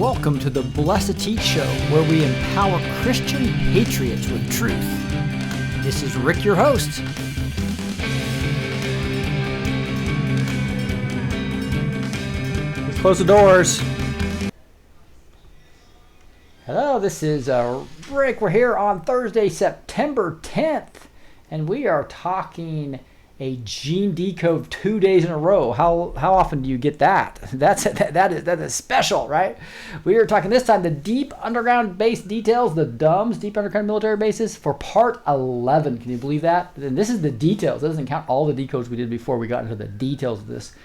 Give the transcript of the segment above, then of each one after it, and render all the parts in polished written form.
Welcome to the B2T show, where we empower Christian patriots with truth. This is Rick, your host. Let's close the doors. Hello, this is Rick. We're here on Thursday, September 10th, and we are talking a gene decode 2 days in a row. How often do you get that? That is special, right? We are talking this time the deep underground base details, the DUMBs, deep underground military bases, for part 11. Can you believe that? And this is the details. It doesn't count all the decodes we did before we got into the details of this.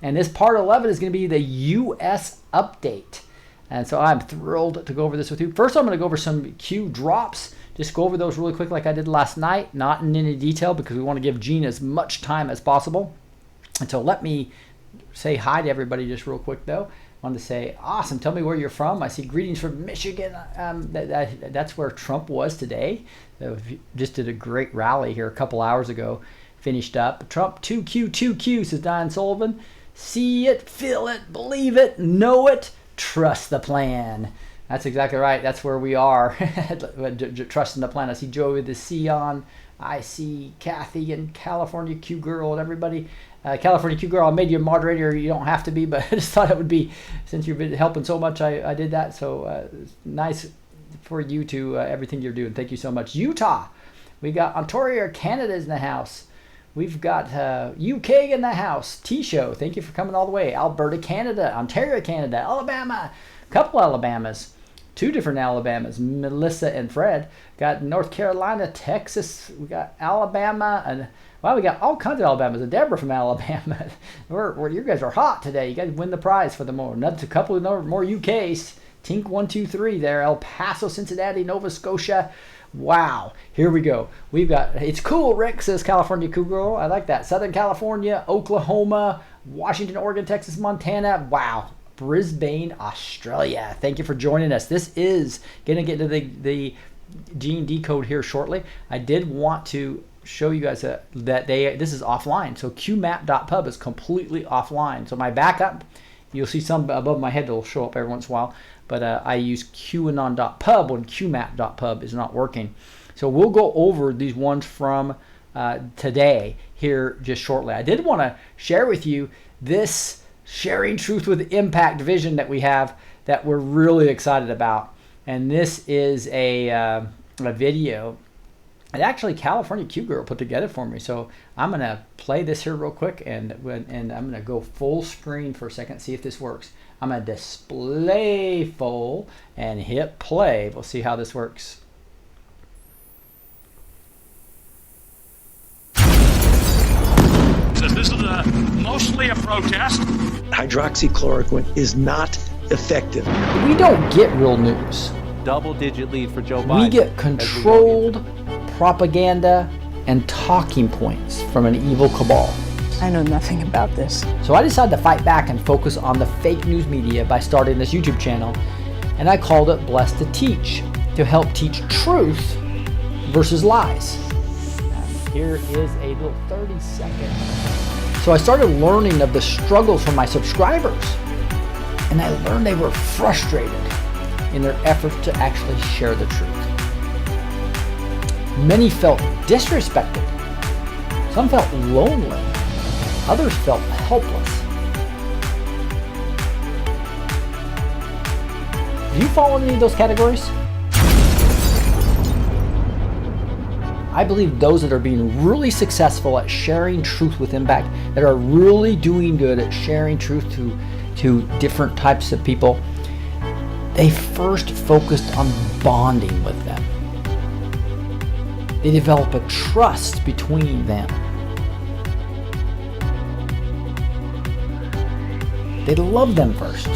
And this part 11 is going to be the U.S. update. And so I'm thrilled to go over this with you. First, I'm going to go over some Q drops. Just go over those really quick like I did last night, not in any detail because we want to give Gene as much time as possible. And so let me say hi to everybody just real quick though. I wanted to say, awesome, tell me where you're from. I see greetings from Michigan. That's where Trump was today. So just did a great rally here a couple hours ago. Finished up. Trump 2Q, says Diane Sullivan. See it, feel it, believe it, know it, trust the plan. That's exactly right. That's where we are. Trusting the plan. I see Joey the Sion. I see Kathy and California Q Girl and everybody. California Q Girl, I made you a moderator. You don't have to be, but I just thought it would be, since you've been helping so much, I did that. So nice for you to everything you're doing. Thank you so much. Utah. We got Ontario, Canada's in the house. We've got UK in the house. T-Show, thank you for coming all the way. Alberta, Canada. Ontario, Canada. Alabama. Couple Alabamas. Two different Alabamas, Melissa and Fred. Got North Carolina, Texas. We got Alabama, and wow, we got all kinds of Alabamas. And Deborah from Alabama. You guys are hot today. You guys win the prize for the more. Another couple of more UKs. Tink 123 there. El Paso, Cincinnati, Nova Scotia. Wow, here we go. We've got, it's cool, Rick, says California Cool Girl. I like that. Southern California, Oklahoma, Washington, Oregon, Texas, Montana. Wow. Brisbane, Australia. Thank you for joining us. This is going to get into the gene decode here shortly. I did want to show you guys that this is offline. So qmap.pub is completely offline. So my backup, you'll see some above my head that will show up every once in a while, but I use qanon.pub when qmap.pub is not working. So we'll go over these ones from today here just shortly. I did want to share with you this Sharing Truth with Impact vision that we have that we're really excited about. And this is a video that actually California Q Girl put together for me. So I'm going to play this here real quick and I'm going to go full screen for a second, see if this works. I'm going to display full and hit play. We'll see how this works. Says this is mostly a protest. Hydroxychloroquine is not effective. We don't get real news. Double-digit lead for Joe Biden. We get controlled propaganda and talking points from an evil cabal. I know nothing about this. So I decided to fight back and focus on the fake news media by starting this YouTube channel, and I called it Blessed to Teach, to help teach truth versus lies. And here is a little 30-second. So I started learning of the struggles from my subscribers, and I learned they were frustrated in their efforts to actually share the truth. Many felt disrespected. Some felt lonely. Others felt helpless. Do you fall in any of those categories? I believe those that are being really successful at sharing truth with impact, that are really doing good at sharing truth to different types of people, they first focused on bonding with them. They develop a trust between them. They love them first.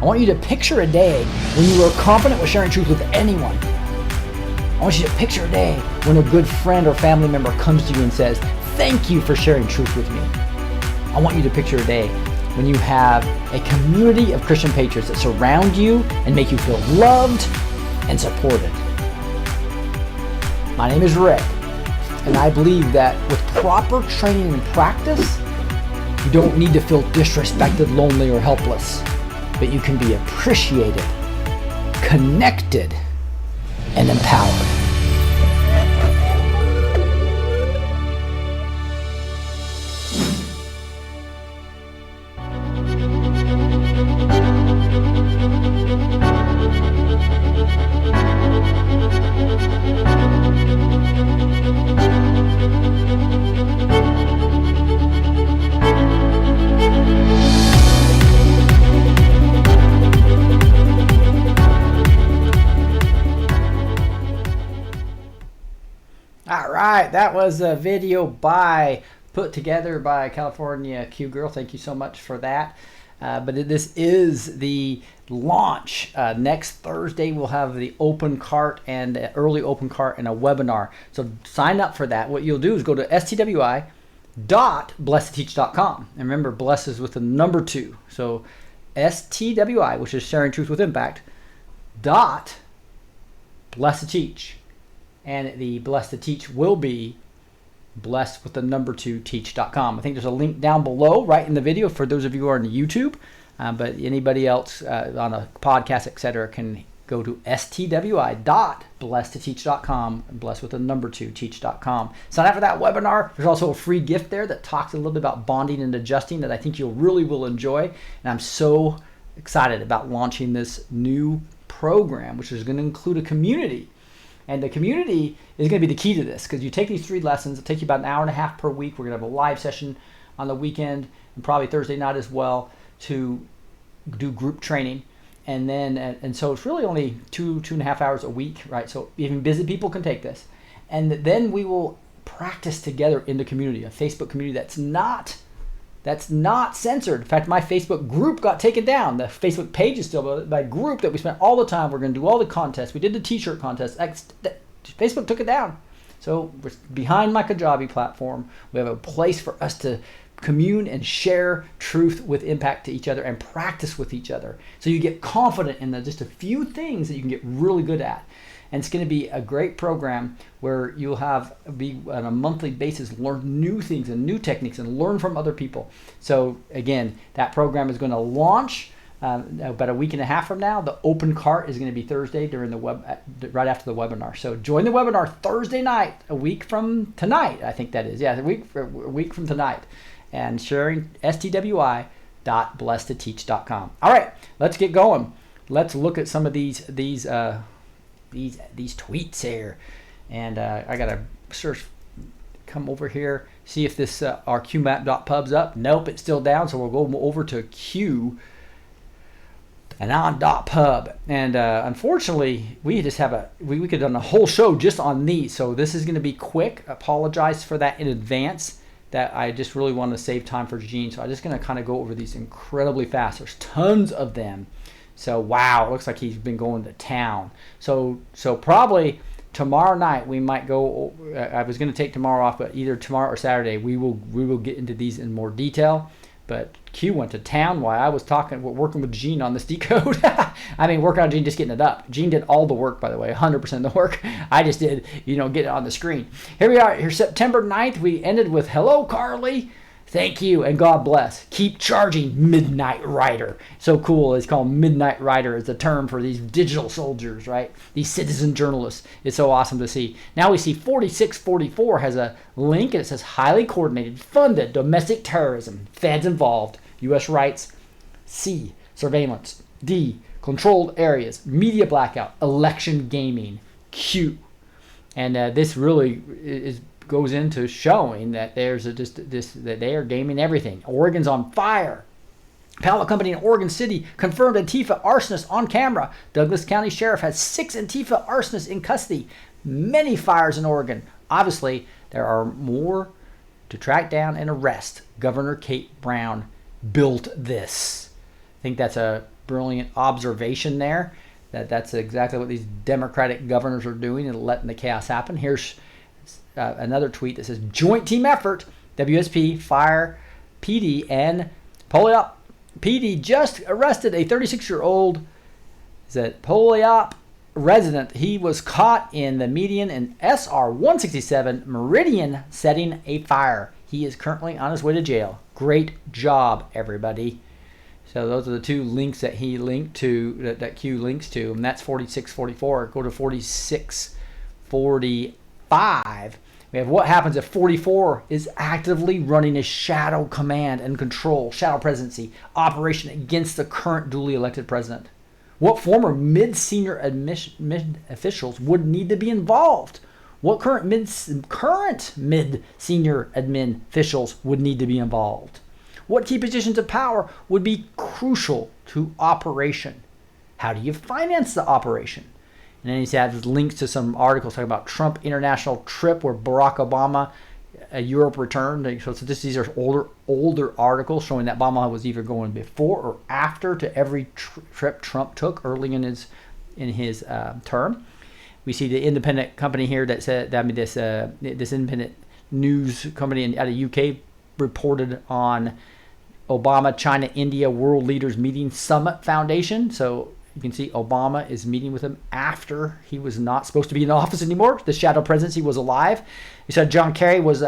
I want you to picture a day when you are confident with sharing truth with anyone. I want you to picture a day when a good friend or family member comes to you and says, "Thank you for sharing truth with me." I want you to picture a day when you have a community of Christian patriots that surround you and make you feel loved and supported. My name is Rick, and I believe that with proper training and practice, you don't need to feel disrespected, lonely, or helpless. but you can be appreciated, connected, and empowered. That was a video put together by California Q Girl. Thank you so much for that. But this is the launch. Next Thursday, we'll have the open cart and early open cart and a webinar. So sign up for that. What you'll do is go to STWI.blessedteach.com. And remember, bless is with the number 2. So STWI, which is Sharing Truth with Impact, dot bless to teach. And the bless to teach will be blessed with the number 2 teach.com. I think there's a link down below right in the video for those of you who are on YouTube, but anybody else on a podcast, etc., can go to stwi.blessedtoteach.com and blessed with the number 2 teach.com. Sign up for that webinar. There's also a free gift there that talks a little bit about bonding and adjusting that I think you'll really will enjoy. And I'm so excited about launching this new program, which is going to include a community. And the community is going to be the key to this, because you take these 3 lessons. It'll take you about an hour and a half per week. We're going to have a live session on the weekend and probably Thursday night as well to do group training. And then, and so it's really only 2.5 hours a week, right? So even busy people can take this. And then we will practice together in the community, a Facebook community that's not censored. In fact, my Facebook group got taken down. The Facebook page is still, but my group that we spent all the time, we're going to do all the contests. We did the t-shirt contest. Facebook took it down. So we're behind my Kajabi platform. We have a place for us to commune and share truth with impact to each other and practice with each other. So you get confident in just a few things that you can get really good at. And it's going to be a great program where you'll be on a monthly basis, learn new things and new techniques and learn from other people. So again, that program is going to launch about a week and a half from now. The open cart is going to be Thursday during right after the webinar. So join the webinar Thursday night, a week from tonight. I think that is. Yeah, a week from tonight. And sharing stwi.blessedtoteach.com. All right, let's get going. Let's look at some of these tweets here, and I gotta search, come over here, see if this our qmap.pub's up. Nope, it's still down, so we'll go over to q and on .pub, and unfortunately we just have we could have done a whole show just on these, so this is going to be quick. Apologize for that in advance, that I just really want to save time for Gene, so I'm just going to kind of go over these incredibly fast. There's tons of them. So wow, it looks like he's been going to town. So probably tomorrow night we might go. I was going to take tomorrow off, but either tomorrow or Saturday we will get into these in more detail. But Q went to town while I was working with Gene on this decode. I mean, working on Gene, just getting it up. Gene did all the work, by the way, 100% of the work. I just did, get it on the screen. Here we are. Here, September 9th, we ended with "Hello, Carly. Thank you and God bless. Keep charging, Midnight Rider." So cool. It's called Midnight Rider. It's a term for these digital soldiers, right? These citizen journalists. It's so awesome to see. Now we see 4644 has a link and it says highly coordinated, funded domestic terrorism. Feds involved. U.S. rights. C, surveillance. D, controlled areas. Media blackout. Election gaming. Q. And this really goes into showing that there's that they are gaming everything. Oregon's on fire. Pallet Company in Oregon City confirmed Antifa arsonist on camera. Douglas County Sheriff has 6 Antifa arsonists in custody. Many fires in Oregon. Obviously, there are more to track down and arrest. Governor Kate Brown built this. I think that's a brilliant observation there. That's exactly what these Democratic governors are doing and letting the chaos happen. Here's another tweet that says, "Joint team effort, WSP, Fire, PD, and Poliop PD just arrested a 36-year-old Poliop resident. He was caught in the median in SR 167 Meridian setting a fire. He is currently on his way to jail. Great job, everybody." So those are the two links that he linked to, that Q links to, and that's 4644. Go to 4645. We have what happens if 44 is actively running a shadow command and control, shadow presidency, operation against the current duly elected president. What former mid-senior mid officials would need to be involved? What current mid-senior admin officials would need to be involved? What key positions of power would be crucial to operation? How do you finance the operation? And then he has links to some articles talking about Trump international trip where Barack Obama, Europe returned. So these are older articles showing that Obama was either going before or after to every trip Trump took early in his term. We see the independent company here that said, this independent news company out of UK reported on Obama, China, India World Leaders Meeting Summit Foundation. So you can see Obama is meeting with him after he was not supposed to be in office anymore. The shadow presidency was alive. You said John Kerry was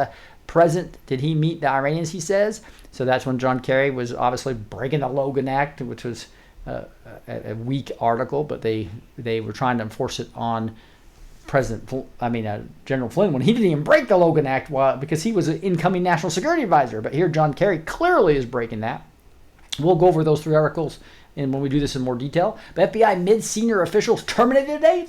present. Did he meet the Iranians, he says? So that's when John Kerry was obviously breaking the Logan Act, which was a weak article, but they were trying to enforce it on General Flynn when he didn't even break the Logan Act because he was an incoming national security advisor. But here John Kerry clearly is breaking that. We'll go over those three articles and when we do this in more detail. But FBI mid-senior officials terminated today.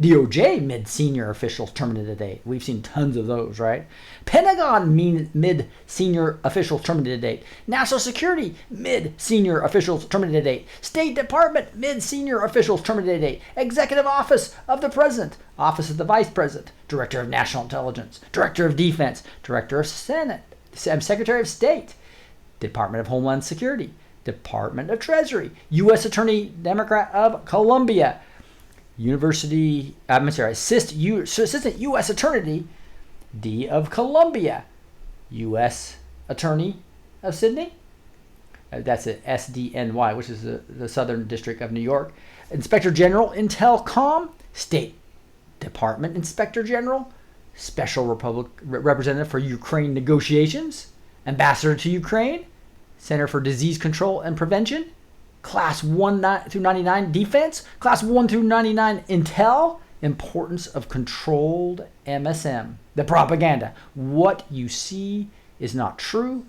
DOJ mid-senior officials terminated today. We've seen tons of those, right? Pentagon mid-senior officials terminated today. National Security mid-senior officials terminated today. State Department mid-senior officials terminated today. Executive Office of the President, Office of the Vice President, Director of National Intelligence, Director of Defense, Director of Senate, Secretary of State, Department of Homeland Security, Department of Treasury, U.S. Attorney Democrat of Columbia, Assistant U.S. Attorney D of Columbia, U.S. Attorney of Sydney. That's at SDNY, which is the Southern District of New York. Inspector General Intelcom, State Department Inspector General, Special Representative for Ukraine Negotiations, Ambassador to Ukraine, Center for Disease Control and Prevention, Class 1 through 99 Defense, Class 1 through 99 Intel, Importance of Controlled MSM. The propaganda. What you see is not true.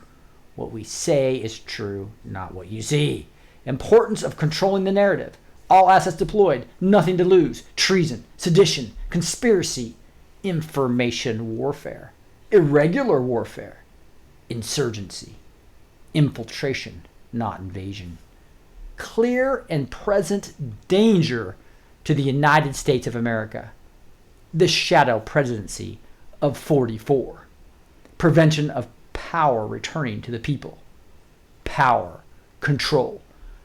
What we say is true, not what you see. Importance of controlling the narrative. All assets deployed, nothing to lose. Treason, sedition, conspiracy, information warfare, irregular warfare, insurgency, infiltration, not invasion. Clear and present danger to the United States of America. The shadow presidency of 44. Prevention of power returning to the people. Power, control,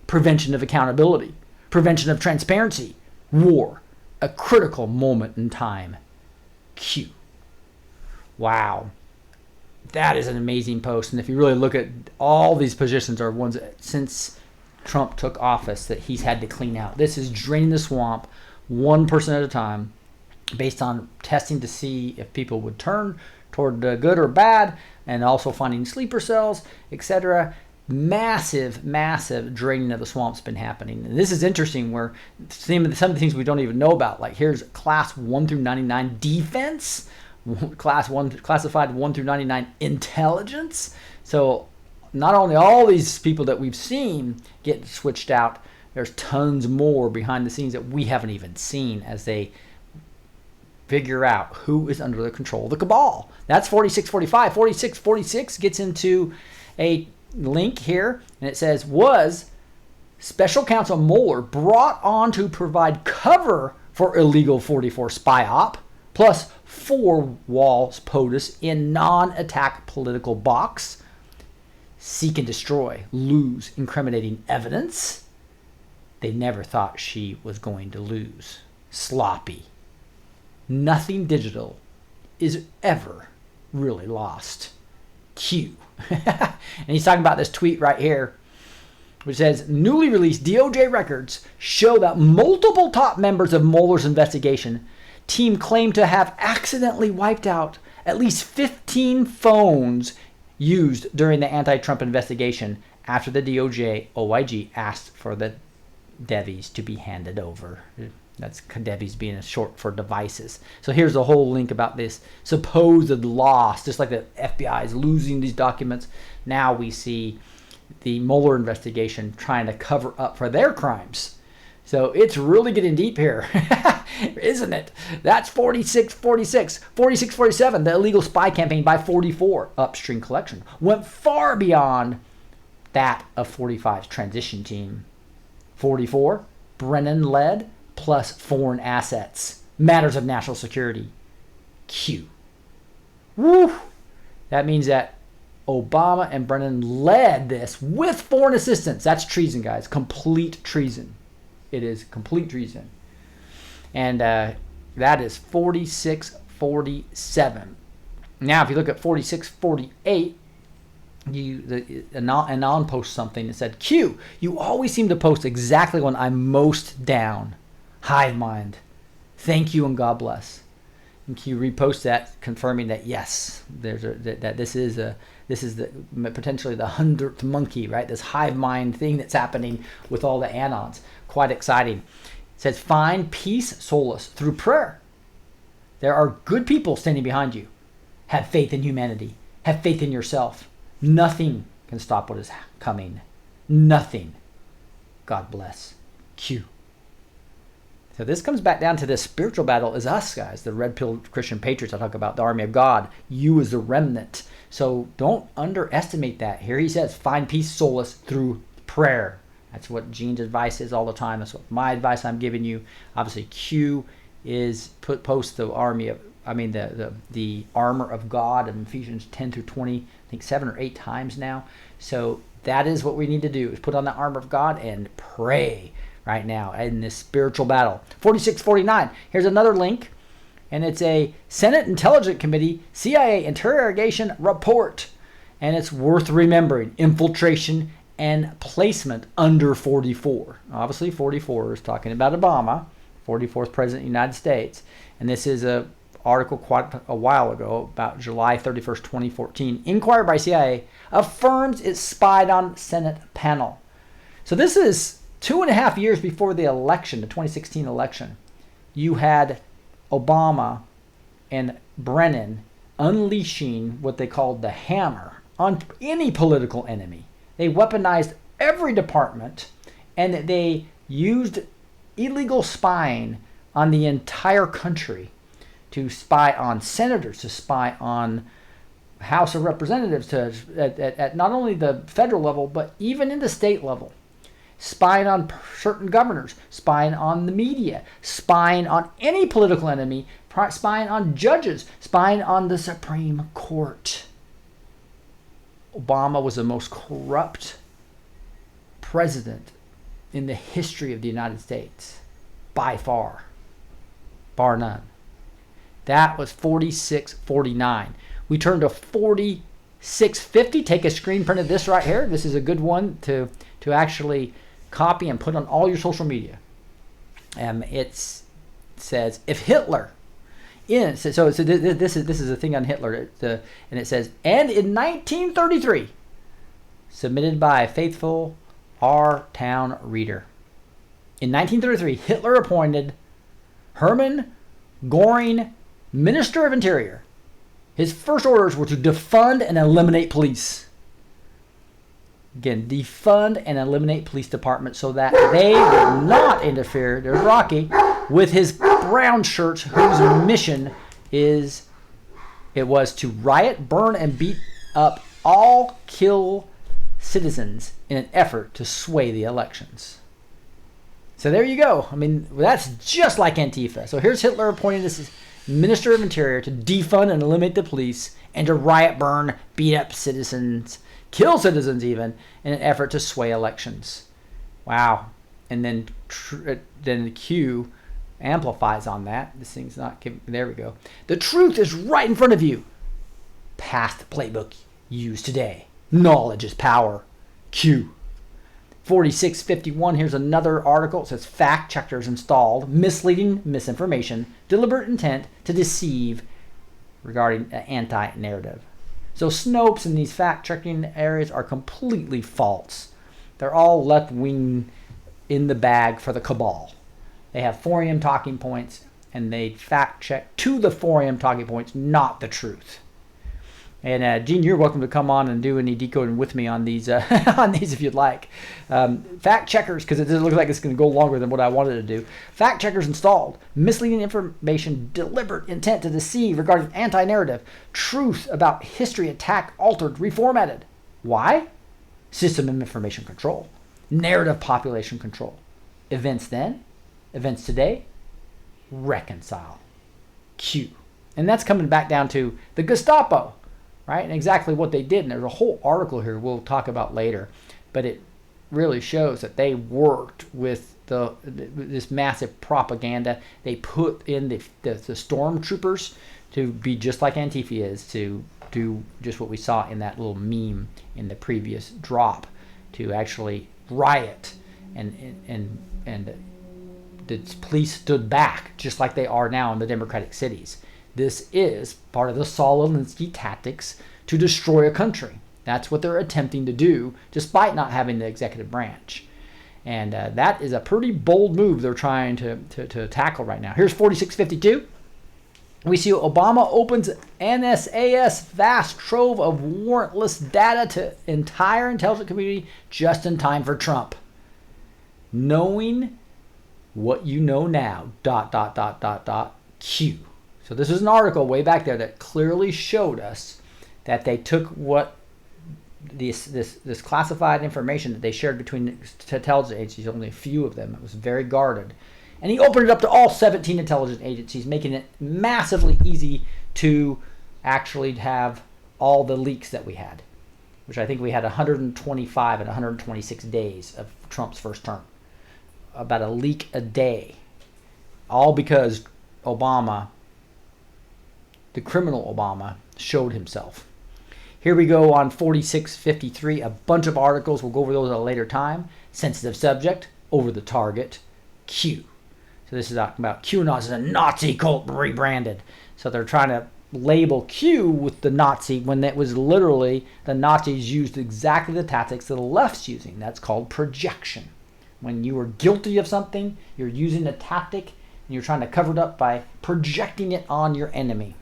prevention of accountability, prevention of transparency, war, a critical moment in time. Q. Wow. That is an amazing post. And if you really look at all these positions are ones that since Trump took office that he's had to clean out. This is draining the swamp one person at a time based on testing to see if people would turn toward good or bad, and also finding sleeper cells, etc. Massive draining of the swamp's been happening. And this is interesting where some of the things we don't even know about, like here's Class 1 through 99 Defense, classified 1 through 99 Intelligence. So not only all these people that we've seen get switched out, there's tons more behind the scenes that we haven't even seen as they figure out who is under the control of the cabal. That's 4645. 4646 gets into a link here, and it says, was Special Counsel Mueller brought on to provide cover for illegal 44 spy op, plus 4 walls POTUS in non-attack political box, seek and destroy, lose incriminating evidence. They never thought she was going to lose. Sloppy. Nothing digital is ever really lost. Q. And he's talking about this tweet right here, which says, newly released DOJ records show that multiple top members of Mueller's investigation team claim to have accidentally wiped out at least 15 phones used during the anti-Trump investigation after the DOJ OIG asked for the devies to be handed over. That's devies being a short for devices. So here's the whole link about this supposed loss, just like the FBI is losing these documents. Now we see the Mueller investigation trying to cover up for their crimes. So it's really getting deep here, isn't it? That's 46-46. 46-47, the illegal spy campaign by 44, upstream collection, went far beyond that of 45's transition team. 44, Brennan led, plus foreign assets, matters of national security. Q. Woo! That means that Obama and Brennan led this with foreign assistance. That's treason, guys. Complete treason. It is complete treason. And that is 46-47. Now, if you look at 46-48, Anon posts something that said, Q, you always seem to post exactly when I'm most down. Hive mind. Thank you and God bless. And Q reposts that, confirming that yes, that this is potentially the 100th monkey, right? This hive mind thing that's happening with all the Anons. Quite exciting. It says, find peace, solace through prayer. There are good people standing behind you. Have faith in humanity. Have faith in yourself. Nothing can stop what is coming. Nothing. God bless. Q. So this comes back down to this spiritual battle is us, guys, the red-pilled Christian patriots. I talk about the army of God. You as the remnant. So don't underestimate that. Here he says, find peace, solace through prayer. That's what Gene's advice is all the time. That's what my advice I'm giving you. Obviously, Q is post the army of, the armor of God in Ephesians 10-20, I think 7 or 8 times now. So that is what we need to do, is put on the armor of God and pray right now in this spiritual battle. 46-49. Here's another link, and it's a Senate Intelligence Committee CIA interrogation report, and it's worth remembering. Infiltration and placement under 44. Obviously, 44 is talking about Obama, 44th President of the United States, and this is a article quite a while ago, about July 31st, 2014. Inquiry by CIA affirms it spied on Senate panel. So this is 2.5 years before the election, the 2016 election. You had Obama and Brennan unleashing what they called the hammer on any political enemy. They weaponized every department, and they used illegal spying on the entire country to spy on senators, to spy on House of Representatives, at not only the federal level, but even in the state level. Spying on certain governors, spying on the media, spying on any political enemy, spying on judges, spying on the Supreme Court. Obama was the most corrupt president in the history of the United States, by far, bar none. That was 46-49. We turned to 46-50. Take a screen print of this right here. This is a good one to actually copy and put on all your social media. It says, if Hitler, this is a thing on Hitler, and it says, and in 1933, submitted by a faithful R-Town reader. In 1933, Hitler appointed Hermann Göring Minister of Interior. His first orders were to defund and eliminate police. Again, defund and eliminate police departments so that they would not interfere, there's Rocky, with his brown shirts, whose mission was to riot, burn, and beat up all kill citizens in an effort to sway the elections. So there you go. I mean, that's just like Antifa. So here's Hitler appointing this Minister of Interior to defund and eliminate the police and to riot, burn, beat up citizens, kill citizens even, in an effort to sway elections. Wow. And then the Q amplifies on that. This thing's not giving, there we go. The truth is right in front of you. Past playbook used today. Knowledge is power. Q. 46-51, here's another article. It says fact checkers installed, misleading misinformation, deliberate intent to deceive regarding an anti-narrative. So Snopes and these fact-checking areas are completely false. They're all left-wing in the bag for the cabal. They have 4 a.m. talking points, and they fact-check to the 4 a.m. talking points, not the truth. And Gene, you're welcome to come on and do any decoding with me on these on these if you'd like. Fact checkers, because it looks like it's going to go longer than what I wanted to do. Fact checkers installed. Misleading information, deliberate intent to deceive regarding anti-narrative. Truth about history attack, altered, reformatted. Why? System of information control. Narrative population control. Events then, events today, reconcile. Q. And that's coming back down to the Gestapo. Right, and exactly what they did. And there's a whole article here we'll talk about later, but it really shows that they worked with this massive propaganda. They put in the stormtroopers to be just like Antifa is, to do just what we saw in that little meme in the previous drop, to actually riot, and the police stood back just like they are now in the Democratic cities. This is part of the Saul Alinsky tactics to destroy a country. That's what they're attempting to do, despite not having the executive branch. And that is a pretty bold move they're trying to tackle right now. Here's 4652. We see Obama opens NSA's vast trove of warrantless data to entire intelligence community just in time for Trump. Knowing what you know now, ... Q. So this is an article way back there that clearly showed us that they took what this classified information that they shared between intelligence agencies, only a few of them, it was very guarded, and he opened it up to all 17 intelligence agencies, making it massively easy to actually have all the leaks that we had, which I think we had 125 and 126 days of Trump's first term. About a leak a day. All because Obama, the criminal Obama, showed himself. Here we go on 4653, a bunch of articles. We'll go over those at a later time. Sensitive subject, over the target, Q. So this is talking about QAnon as a Nazi cult rebranded. So they're trying to label Q with the Nazi when that was literally the Nazis used exactly the tactics that the left's using. That's called projection. When you are guilty of something, you're using a tactic and you're trying to cover it up by projecting it on your enemy,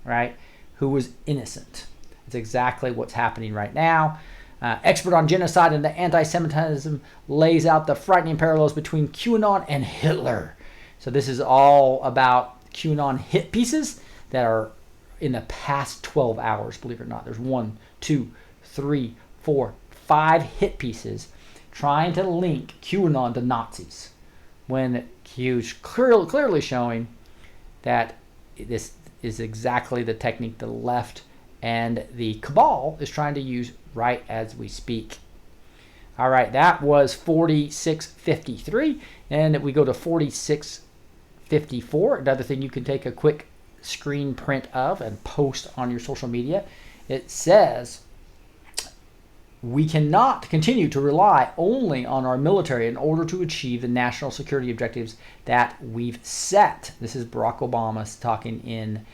right, who was innocent. It's exactly what's happening right now. Expert on genocide and the anti-Semitism lays out the frightening parallels between QAnon and Hitler. So this is all about QAnon hit pieces that are in the past 12 hours, believe it or not. There's 1, 2, 3, 4, 5 hit pieces trying to link QAnon to Nazis, when Q's clearly showing that this is exactly the technique the left and the cabal is trying to use right as we speak. All right, that was 4653, and we go to 4654. Another thing you can take a quick screen print of and post on your social media. It says, we cannot continue to rely only on our military in order to achieve the national security objectives that we've set. This is Barack Obama talking in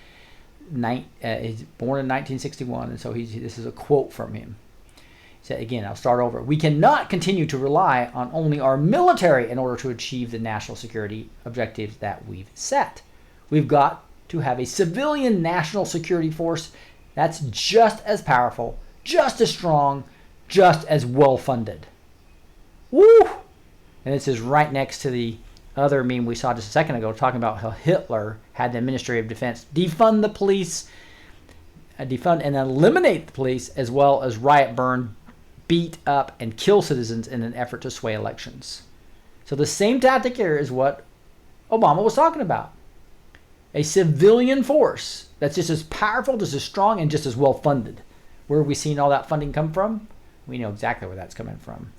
he's born in 1961, and so this is a quote from him. He said, again, I'll start over. We cannot continue to rely on only our military in order to achieve the national security objectives that we've set. We've got to have a civilian national security force that's just as powerful, just as strong, just as well-funded. Woo! And this is right next to the other meme we saw just a second ago, talking about how Hitler had the Ministry of Defense defund the police, defund and eliminate the police, as well as riot, burn, beat up, and kill citizens in an effort to sway elections. So the same tactic here is what Obama was talking about. A civilian force that's just as powerful, just as strong, and just as well-funded. Where are we seeing all that funding come from? We know exactly where that's coming from.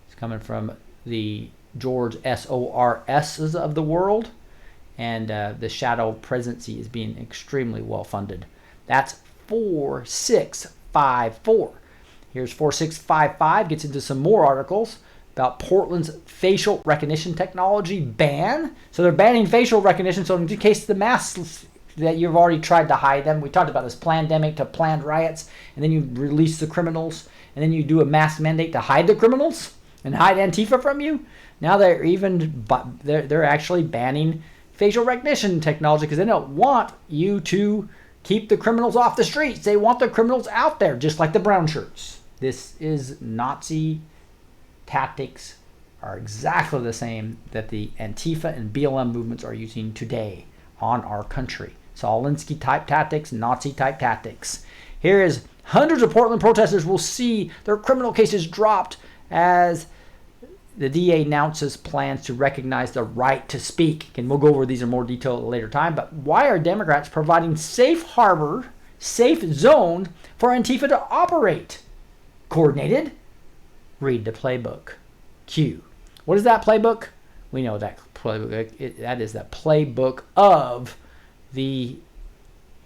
It's coming from the George Sor's of the world, and the shadow presidency is being extremely well funded. That's 4654. Here's 4655, gets into some more articles about Portland's facial recognition technology ban. So they're banning facial recognition, so in case the mass that you've already tried to hide them. We talked about this pandemic to planned riots, and then you release the criminals, and then you do a mask mandate to hide the criminals and hide Antifa from you. Now they're actually banning facial recognition technology because they don't want you to keep the criminals off the streets. They want the criminals out there, just like the brown shirts. This is Nazi tactics are exactly the same that the Antifa and BLM movements are using today on our country. Alinsky type tactics, Nazi type tactics. Here is hundreds of Portland protesters will see their criminal cases dropped as the DA announces plans to recognize the right to speak. And we'll go over these in more detail at a later time. But why are Democrats providing safe harbor, safe zone for Antifa to operate? Coordinated? Read the playbook. Q. What is that playbook? We know that playbook. That is the playbook of the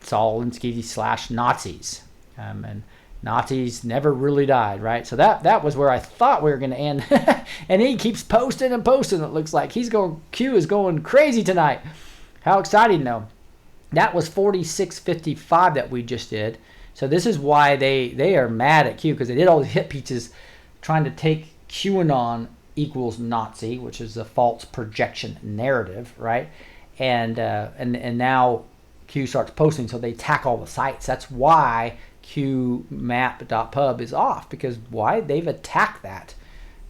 Alinsky / Nazis. And Nazis never really died, right? So that was where I thought we were going to end. And he keeps posting and posting. It looks like Q is going crazy tonight. How exciting, though. That was 4655 that we just did. So this is why they are mad at Q, because they did all the hit pieces trying to take QAnon equals Nazi, which is a false projection narrative, right? And now Q starts posting, so they attack all the sites. That's why qmap.pub is off, because why? They've attacked that.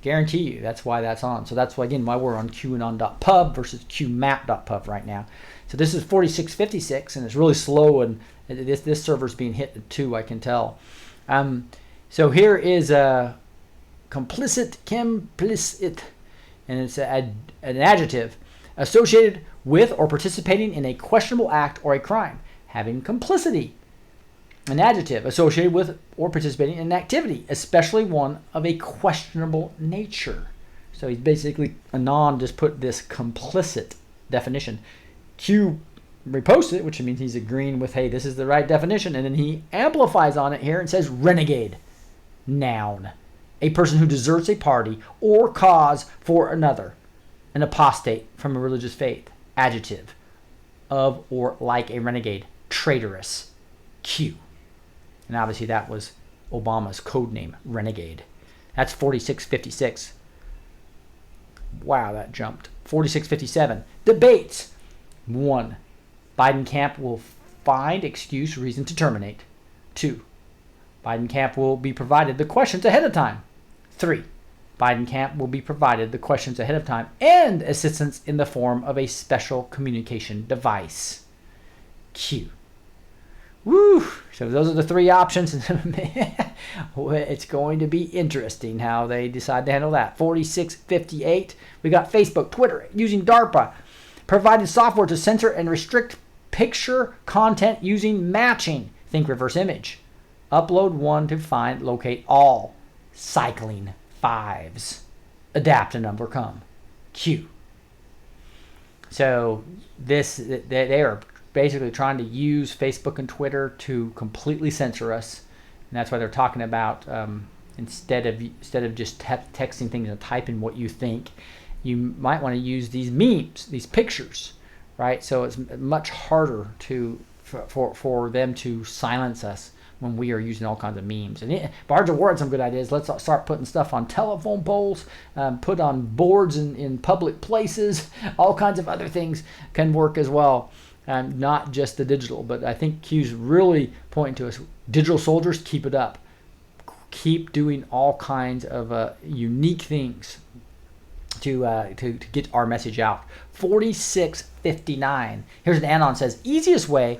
Guarantee you, that's why that's on. So that's why, again, why we're on qanon.pub versus qmap.pub right now. So this is 4656, and it's really slow, and this server's being hit at 2, I can tell. So here is a complicit, and it's an adjective associated with or participating in a questionable act or a crime. Having complicity. An adjective associated with or participating in an activity, especially one of a questionable nature. So he's basically, Anon just put this complicit definition. Q reposts it, which means he's agreeing with, hey, this is the right definition. And then he amplifies on it here and says renegade. Noun. A person who deserts a party or cause for another. An apostate from a religious faith. Adjective. Of or like a renegade. Traitorous. Q. And obviously that was Obama's code name, renegade. That's 4656. Wow, that jumped. 4657. Debates. 1. Biden camp will find excuse, reason to terminate. 2. Biden camp will be provided the questions ahead of time. 3. Biden camp will be provided the questions ahead of time and assistance in the form of a special communication device. Q. Woo! So those are the 3 options. It's going to be interesting how they decide to handle that. 4658. We got Facebook, Twitter, using DARPA. Provided software to censor and restrict picture content using matching. Think reverse image. Upload 1 to find, locate all. Cycling 5s. Adapt and overcome. Q. So they are basically trying to use Facebook and Twitter to completely censor us, and that's why they're talking about instead of just texting things and typing what you think, you might want to use these memes, these pictures, right? So it's much harder for them to silence us when we are using all kinds of memes. And Bards of War had some good ideas. Let's start putting stuff on telephone poles, put on boards in public places. All kinds of other things can work as well. Not just the digital, but I think Q's really pointing to us. Digital soldiers, keep it up. Keep doing all kinds of unique things to get our message out. 4659. Here's an anon says, easiest way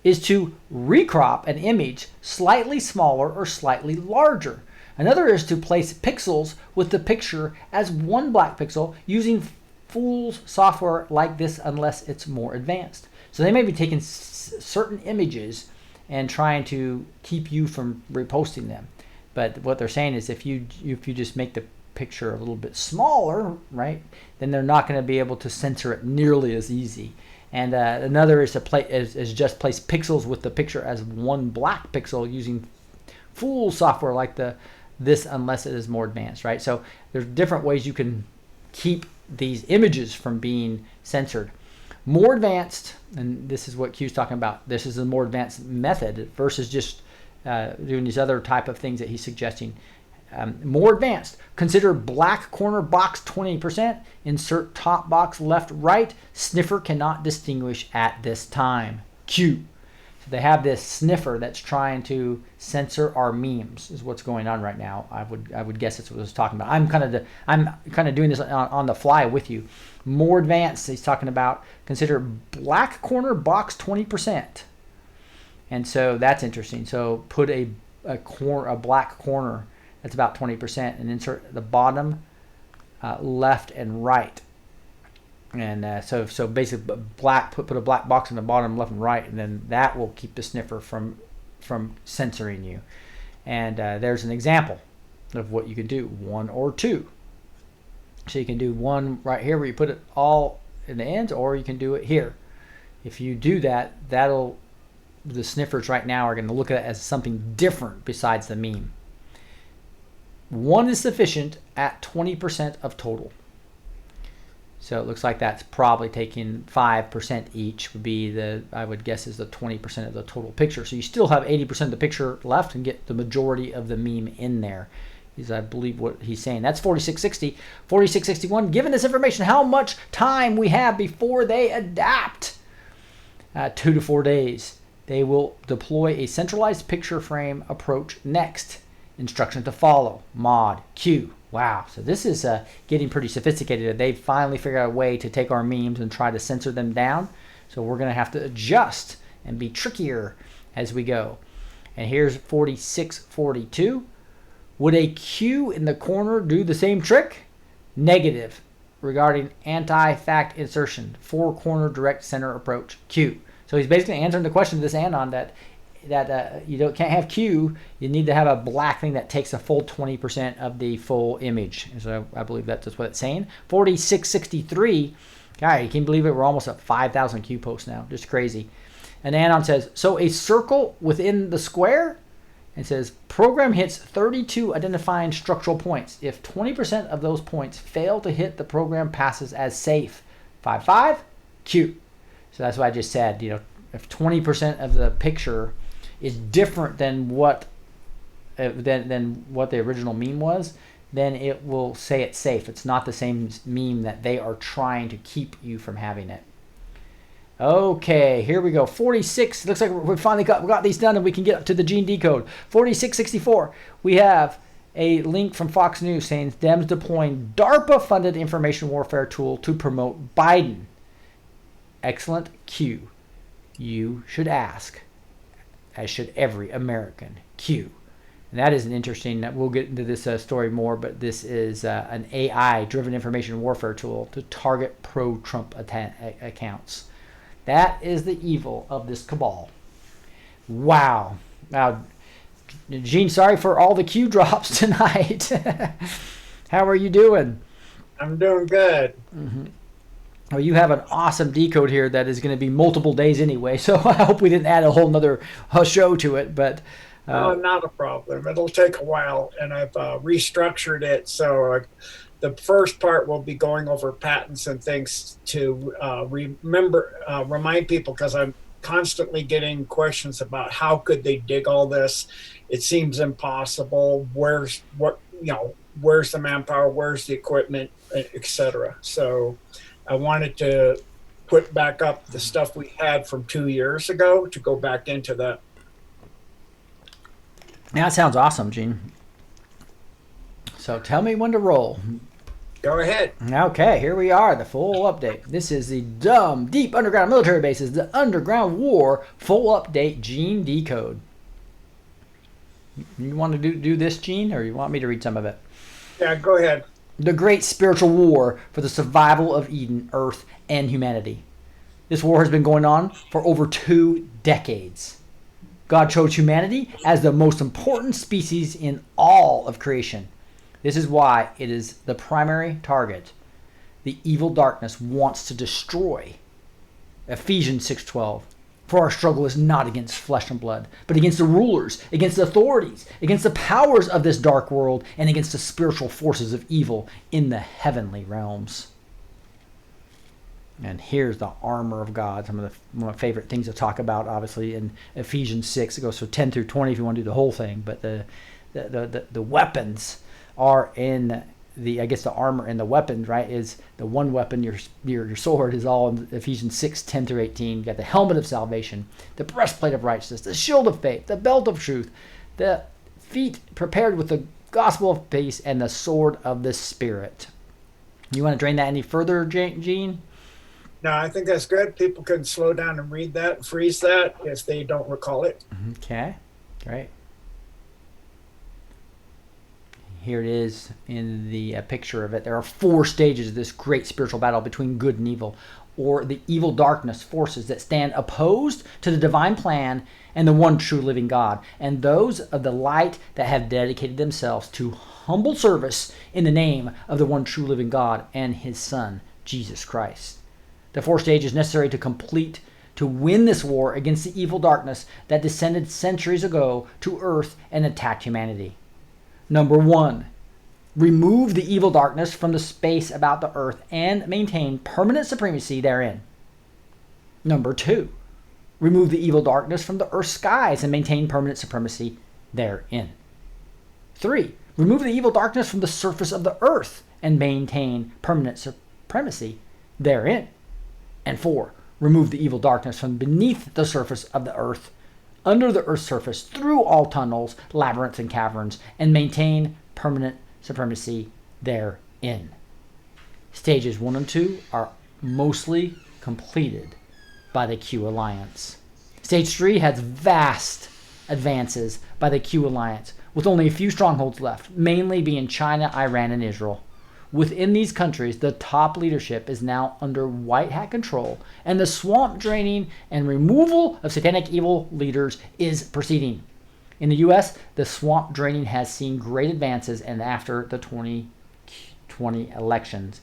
is to recrop an image slightly smaller or slightly larger. Another is to place pixels with the picture as one black pixel using Fool's software like this unless it's more advanced. So they may be taking certain images and trying to keep you from reposting them. But what they're saying is if you just make the picture a little bit smaller, right, then they're not going to be able to censor it nearly as easy. And another is to just place pixels with the picture as one black pixel using Fool software like this unless it is more advanced, right? So there's different ways you can keep these images from being censored. More advanced, and this is what Q's talking about. This is a more advanced method versus just doing these other type of things that he's suggesting. More advanced. Consider black corner box 20%. Insert top box left, right. Sniffer cannot distinguish at this time. Q. So they have this sniffer that's trying to censor our memes. Is what's going on right now. I would guess that's what I was talking about. I'm kind of doing this on the fly with you. More advanced. He's talking about consider black corner box 20%. And so that's interesting. So put a black corner that's about 20% and insert the bottom left and right. And so basically put a black box in the bottom left and right, and then that will keep the sniffer from censoring you. And there's an example of what you could do, 1 or 2. So you can do 1 right here where you put it all in the ends, or you can do it here. If you do that, the sniffers right now are going to look at it as something different besides the meme. 1 is sufficient at 20% of total. So it looks like that's probably taking 5% each would be I would guess is the 20% of the total picture. So you still have 80% of the picture left and get the majority of the meme in there. Is I believe what he's saying. That's 4660. 4661, given this information, how much time we have before they adapt? 2 to 4 days. They will deploy a centralized picture frame approach next. Instruction to follow. Mod. Q. Wow. So this is getting pretty sophisticated. They've finally figured out a way to take our memes and try to censor them down. So we're going to have to adjust and be trickier as we go. And here's 4642. Would a Q in the corner do the same trick? Negative. Regarding anti-fact insertion. 4-corner direct center approach. Q. So he's basically answering the question of this anon that you can't have Q. You need to have a black thing that takes a full 20% of the full image. So I believe that's what it's saying. 4663. God, you can't believe it. We're almost at 5,000 Q posts now. Just crazy. And anon says, so a circle within the square? It says, program hits 32 identifying structural points. If 20% of those points fail to hit, the program passes as safe. 5, Q. So that's what I just said. If 20% of the picture is different than what the original meme was, then it will say it's safe. It's not the same meme that they are trying to keep you from having it. Okay, here we go. 46. Looks like we finally got these done, and we can get up to the gene decode. 4664. We have a link from Fox News saying Dems deploying DARPA-funded information warfare tool to promote Biden. Excellent. Q. You should ask, as should every American. Q. And that is an interesting, we'll get into this story more, but this is an AI-driven information warfare tool to target pro-Trump accounts. That is the evil of this cabal. Wow. Now, Gene, sorry for all the Q drops tonight. How are you doing? I'm doing good. Mm-hmm. Well, you have an awesome decode here that is going to be multiple days anyway, so I hope we didn't add a whole nother show to it. But not a problem. It'll take a while, and I've restructured it. So the first part will be going over patents and things to remind people, because I'm constantly getting questions about how could they dig all this. It seems impossible. Where's the manpower? Where's the equipment, etc. So I wanted to put back up the stuff we had from 2 years ago to go back into that. Yeah, that sounds awesome, Gene. So tell me when to roll. Go ahead. Okay, here we are, the full update. This is the deep underground military bases, the underground war full update gene decode. You want to do this, Gene, or you want me to read some of it? Yeah, go ahead. The great spiritual war for the survival of Eden, Earth, and humanity. This war has been going on for over 2 decades. God chose humanity as the most important species in all of creation. This is why it is the primary target the evil darkness wants to destroy. Ephesians 6:12. For our struggle is not against flesh and blood, but against the rulers, against the authorities, against the powers of this dark world, and against the spiritual forces of evil in the heavenly realms. And here's the armor of God. One of my favorite things to talk about, obviously, in Ephesians 6. It goes from 10 through 20 if you want to do the whole thing. But the weapons are in the, I guess the armor and the weapons, right, is the one weapon, your sword, is all in Ephesians 6, 10 through 18. You got the helmet of salvation, the breastplate of righteousness, the shield of faith, the belt of truth, the feet prepared with the gospel of peace, and the sword of the Spirit. You want to drain that any further, Gene? No, I think that's good. People can slow down and read that, freeze that if they don't recall it. Okay, great. Here it is in the picture of it. There are 4 stages of this great spiritual battle between good and evil, or the evil darkness forces that stand opposed to the divine plan and the one true living God, and those of the light that have dedicated themselves to humble service in the name of the one true living God and his Son, Jesus Christ. The 4 stages necessary to win this war against the evil darkness that descended centuries ago to earth and attacked humanity. Number 1, remove the evil darkness from the space about the earth and maintain permanent supremacy therein. Number 2, remove the evil darkness from the earth's skies and maintain permanent supremacy therein. 3, remove the evil darkness from the surface of the earth and maintain permanent supremacy therein. And 4, remove the evil darkness from beneath the surface of the earth, under the earth's surface, through all tunnels, labyrinths, and caverns, and maintain permanent supremacy therein. Stages 1 and 2 are mostly completed by the Q Alliance. Stage 3 has vast advances by the Q Alliance, with only a few strongholds left, mainly being China, Iran, and Israel. Within these countries, the top leadership is now under white hat control, and the swamp draining and removal of satanic evil leaders is proceeding. In the U.S., the swamp draining has seen great advances, and after the 2020 elections,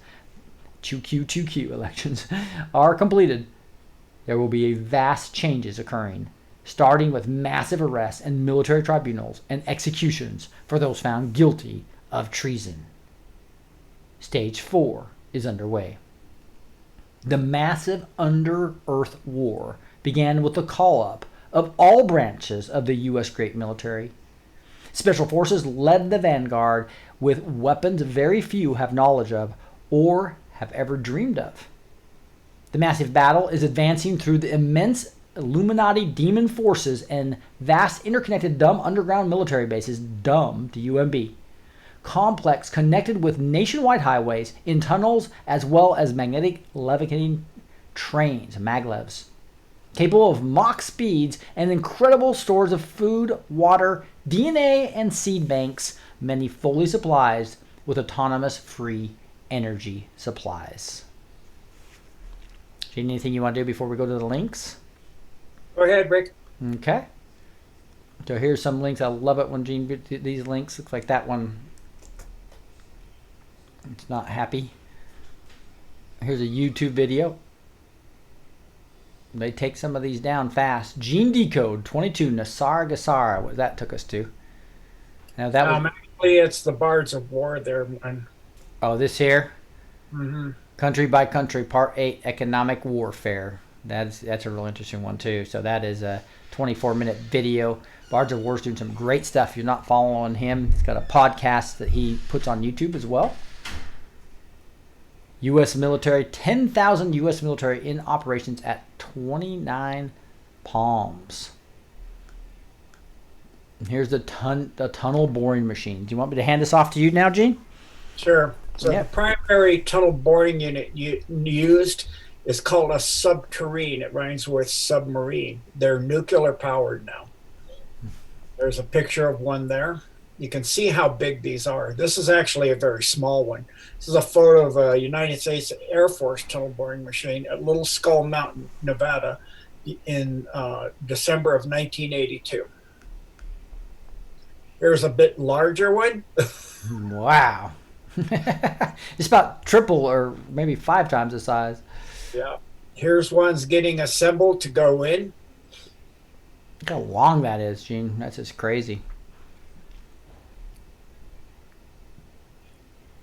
2Q elections, are completed, there will be vast changes occurring, starting with massive arrests and military tribunals and executions for those found guilty of treason. Stage 4 is underway. The massive under-earth war began with the call-up of all branches of the U.S. great military. Special forces led the vanguard with weapons very few have knowledge of or have ever dreamed of. The massive battle is advancing through the immense Illuminati demon forces and vast interconnected dumb underground military bases, dumb to UMB, complex connected with nationwide highways in tunnels as well as magnetic levitating trains, maglevs, capable of Mach speeds and incredible stores of food, water, DNA, and seed banks, many fully supplied with autonomous free energy supplies. Gene, anything you want to do before we go to the links? Go ahead, Rick. Okay. So here's some links. I love it when Gene gets these links. Looks like that one. It's not happy. Here's a YouTube video. They take some of these down fast. Gene Decode 22 Nassar Gassara. What that took us to. Now that was actually it's the Bards of War there, man. Oh, this here? Mm-hmm. Country by Country, Part 8, Economic Warfare. That's a real interesting one too. So that is a 24-minute video. Bards of War's doing some great stuff. If you're not following him, he's got a podcast that he puts on YouTube as well. U.S. military, 10,000 U.S. military in operations at 29 Palms. And here's the tunnel boring machine. Do you want me to hand this off to you now, Gene? Sure. So Yeah. the primary tunnel boring unit used is called a subterrane. It rhymes with submarine. They're nuclear powered now. There's a picture of one there. You can see how big these are. This is actually a very small one. This is a photo of a United States Air Force tunnel boring machine at Little Skull Mountain, Nevada in December of 1982. Here's a bit larger one. Wow. It's about triple or maybe 5 times the size. Yeah. Here's one's getting assembled to go in. Look how long that is, Gene. That's just crazy.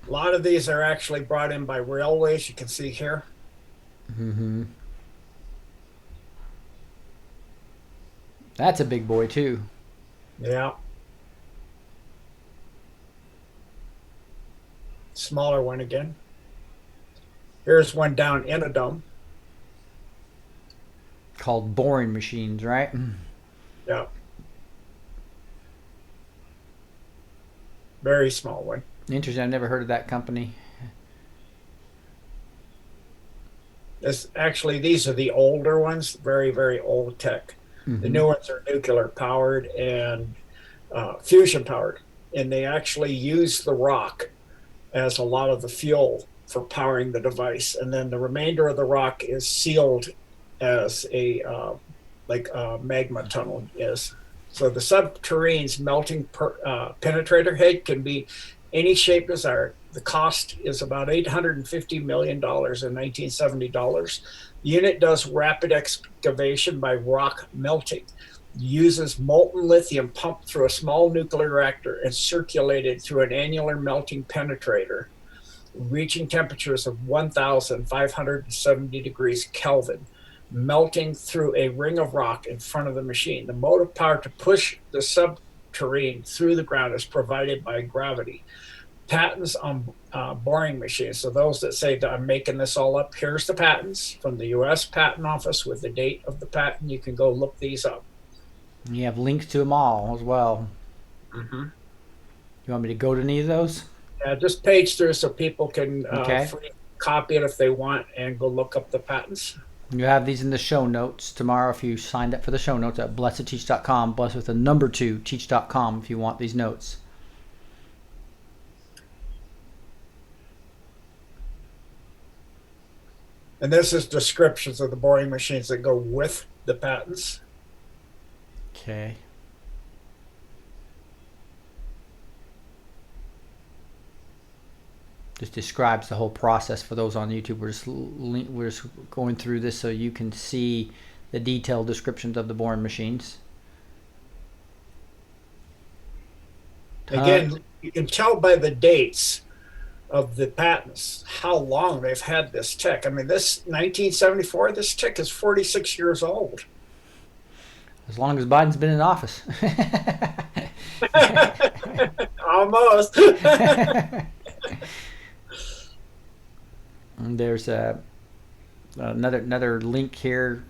A lot of these are actually brought in by railways. You can see here. Mm-hmm. That's a big boy too. Yeah. Smaller one again. Here's one down in a dome. Called boring machines, right? Yeah. Very small one. Interesting. I've never heard of that company. These are the older ones, very, very old tech. Mm-hmm. The new ones are nuclear powered and fusion powered. And they actually use the rock as a lot of the fuel for powering the device. And then the remainder of the rock is sealed as a magma tunnel is. So the subterrane's melting penetrator head can be any shape desired. The cost is about $850 million in 1970 dollars. The unit does rapid excavation by rock melting, uses molten lithium pumped through a small nuclear reactor and circulated through an annular melting penetrator, reaching temperatures of 1,570 degrees Kelvin, melting through a ring of rock in front of the machine. The motive power to push the subterrane through the ground is provided by gravity. Patents on boring machines. So those that say that I'm making this all up, here's the patents from the U.S. Patent Office with the date of the patent. You can go look these up. You have links to them all as well. Mm-hmm. You want me to go to any of those? Yeah, just page through so people can Okay. free copy it if they want and go look up the patents. You have these in the show notes tomorrow if you signed up for the show notes at blessedteach.com, blessed with the number 2, teach.com if you want these notes. And this is descriptions of the boring machines that go with the patents. Okay. Just describes the whole process for those on YouTube. We're just going through this so you can see the detailed descriptions of the boring machines. Again, you can tell by the dates of the patents how long they've had this tech. I mean, this 1974, this tech is 46 years old. As long as Biden's been in office. Almost. And there's another link here.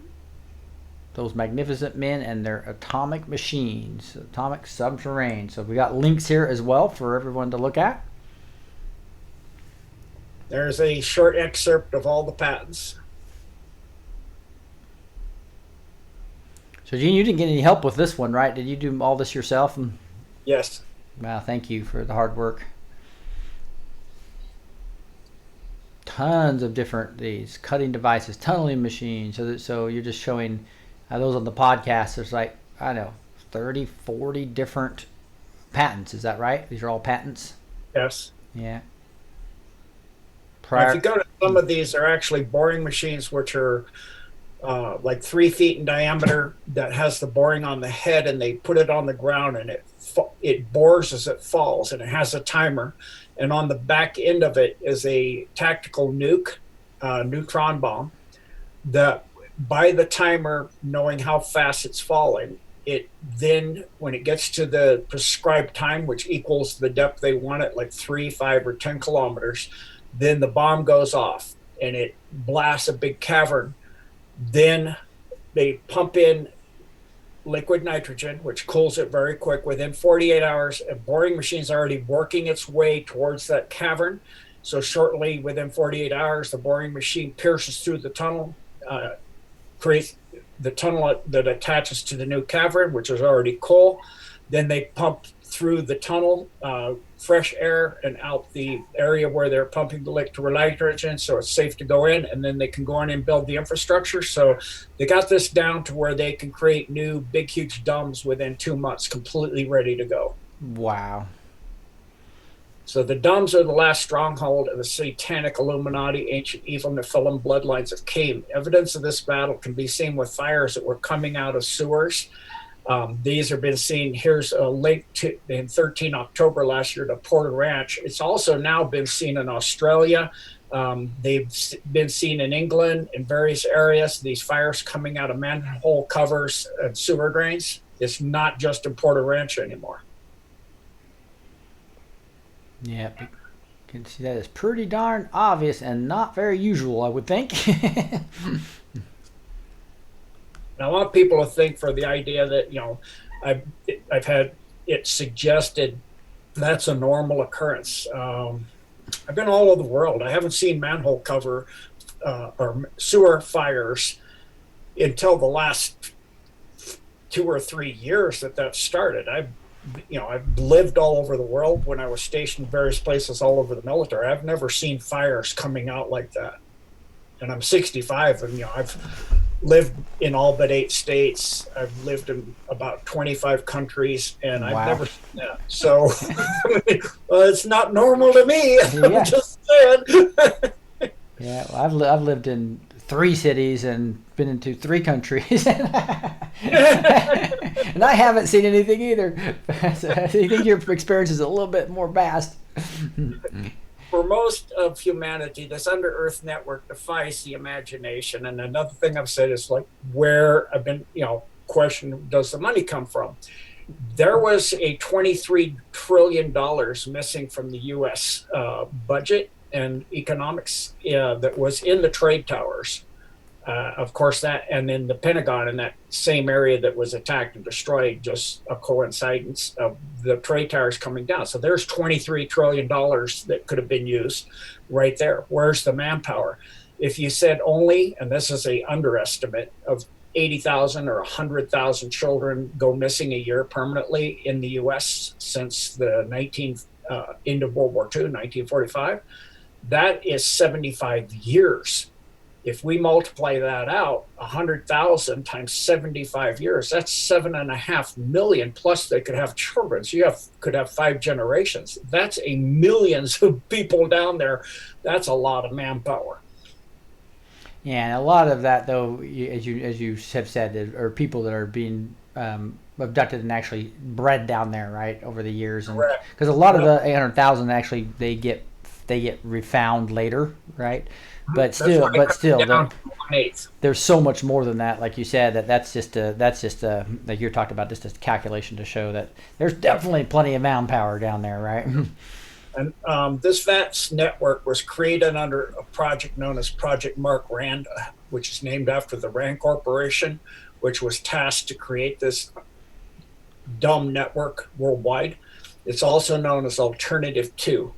Those magnificent men and their atomic machines, atomic subterrane. So we got links here as well for everyone to look at. There's a short excerpt of all the patents. So Gene, you didn't get any help with this one, right? Did you do all this yourself? Yes. Wow, thank you for the hard work. Tons of different these cutting devices, tunneling machines. So you're just showing those on the podcast. There's like, I don't know, 30, 40 different patents. Is that right? These are all patents? Yes. Yeah. If you go to some of these, they're actually boring machines, which are like 3 feet in diameter, that has the boring on the head, and they put it on the ground, and it bores as it falls, and it has a timer. And on the back end of it is a tactical neutron bomb that, by the timer knowing how fast it's falling, it then, when it gets to the prescribed time, which equals the depth they want it, like 3, 5, or 10 kilometers, then the bomb goes off and it blasts a big cavern. Then they pump in liquid nitrogen, which cools it very quick. Within 48 hours, a boring machine is already working its way towards that cavern. So shortly, within 48 hours, the boring machine pierces through the tunnel, creates the tunnel that attaches to the new cavern, which is already cool. Then they pump through the tunnel, fresh air, and out the area where they're pumping the liquid nitrogen, so it's safe to go in, and then they can go in and build the infrastructure. So they got this down to where they can create new big, huge domes within 2 months, completely ready to go. Wow. So the domes are the last stronghold of the satanic Illuminati, ancient evil Nephilim bloodlines of Cain. Evidence of this battle can be seen with fires that were coming out of sewers. These have been seen. Here's a link to in 13 October last year to Porter Ranch. It's also now been seen in Australia. They've been seen in England in various areas. These fires coming out of manhole covers and sewer drains. It's not just in Porter Ranch anymore. Yeah, you can see that is pretty darn obvious and not very usual, I would think. And I want people to think for the idea that, I've had it suggested that's a normal occurrence. I've been all over the world. I haven't seen manhole cover or sewer fires until the last 2 or 3 years that started. I've lived all over the world when I was stationed in various places all over the military. I've never seen fires coming out like that. And I'm 65, and I've lived in all but 8 states. I've lived in about 25 countries, and I've never seen that. So well, it's not normal to me. Yeah. I'm just saying. Yeah, well, I've lived in 3 cities and been into 3 countries, and I haven't seen anything either. So I think your experience is a little bit more vast. For most of humanity, this under-earth network defies the imagination. And another thing I've said is like where I've been, question, does the money come from? There was a $23 trillion missing from the U.S. Budget and economics that was in the trade towers. Of course, that, and in the Pentagon, in that same area that was attacked and destroyed, just a coincidence of the trade towers coming down. So there's $23 trillion that could have been used right there. Where's the manpower? If you said only, and this is a underestimate, of 80,000 or 100,000 children go missing a year permanently in the U.S. since the end of World War II, 1945, that is 75 years. If we multiply that out, 100,000 times 75 years, that's 7.5 million. Plus, they could have children. So you could have 5 generations. That's millions of people down there. That's a lot of manpower. Yeah, and a lot of that, though, as you have said, are people that are being abducted and actually bred down there, right, over the years. Correct. Because a lot of the 800,000 actually they get refound later, right? But still, there's so much more than that. Like you said, that's just like you're talking about, just a calculation to show that there's definitely plenty of manpower down there, right? And this VATS network was created under a project known as Project Mark Rand, which is named after the Rand Corporation, which was tasked to create this dumb network worldwide. It's also known as Alternative 2.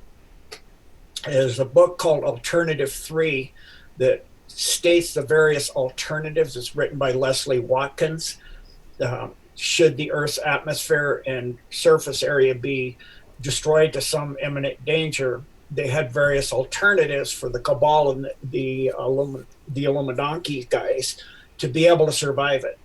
There's a book called Alternative 3 that states the various alternatives. It's written by Leslie Watkins. Should the Earth's atmosphere and surface area be destroyed to some imminent danger, they had various alternatives for the Cabal and the Illuminati guys to be able to survive it.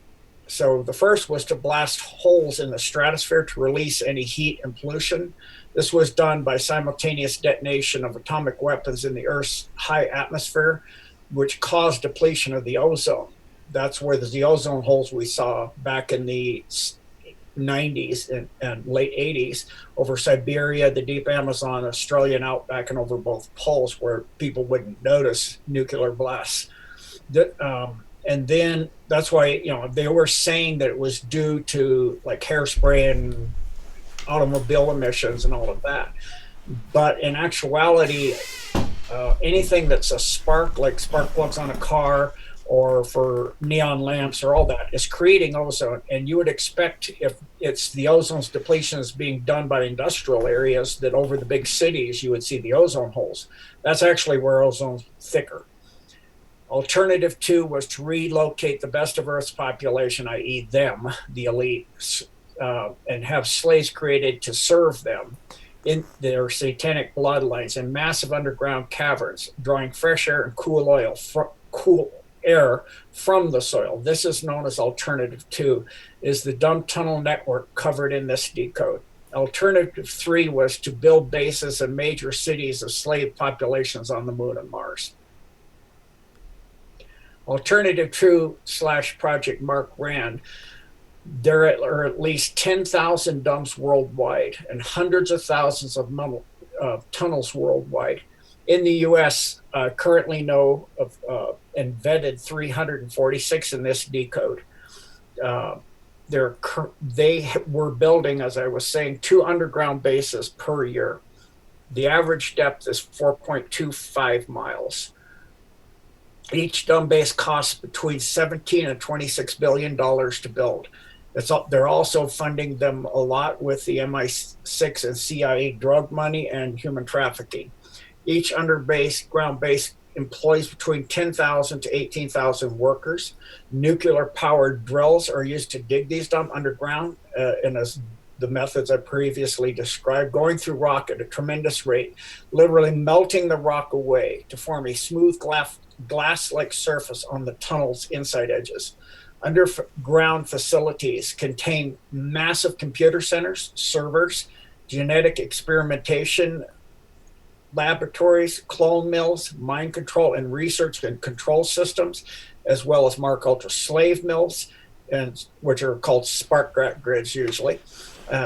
So the first was to blast holes in the stratosphere to release any heat and pollution. This was done by simultaneous detonation of atomic weapons in the Earth's high atmosphere, which caused depletion of the ozone. That's where the ozone holes we saw back in the 90s and late 80s over Siberia, the deep Amazon, Australian outback, and over both poles where people wouldn't notice nuclear blasts. And then that's why, they were saying that it was due to like hairspray and automobile emissions and all of that. But in actuality, anything that's a spark, like spark plugs on a car or for neon lamps or all that, is creating ozone. And you would expect, if it's the ozone's depletion is being done by industrial areas, that over the big cities you would see the ozone holes. That's actually where ozone's thicker. Alternative 2 was to relocate the best of Earth's population, i.e. them, the elite, and have slaves created to serve them in their satanic bloodlines in massive underground caverns, drawing fresh air and cool air from the soil. This is known as Alternative 2, is the dumb tunnel network covered in this decode. Alternative 3 was to build bases in major cities of slave populations on the moon and Mars. Alternative 2 / Project Mark Rand There are at least 10,000 dumps worldwide and hundreds of thousands of tunnels worldwide. In the U.S., currently know of and vetted 346 in this decode. They were building, as I was saying, 2 underground bases per year. The average depth is 4.25 miles. Each dump base costs between $17 and $26 billion to build. They're also funding them a lot with the MI6 and CIA drug money and human trafficking. Each ground base employs between 10,000 to 18,000 workers. Nuclear-powered drills are used to dig these dumps underground, and as the methods I previously described, going through rock at a tremendous rate, literally melting the rock away to form a smooth glass-like surface on the tunnel's inside edges. Underground facilities contain massive computer centers, servers, genetic experimentation laboratories, clone mills, mind control and research and control systems, as well as Mark Ultra slave mills, which are called spark grids usually.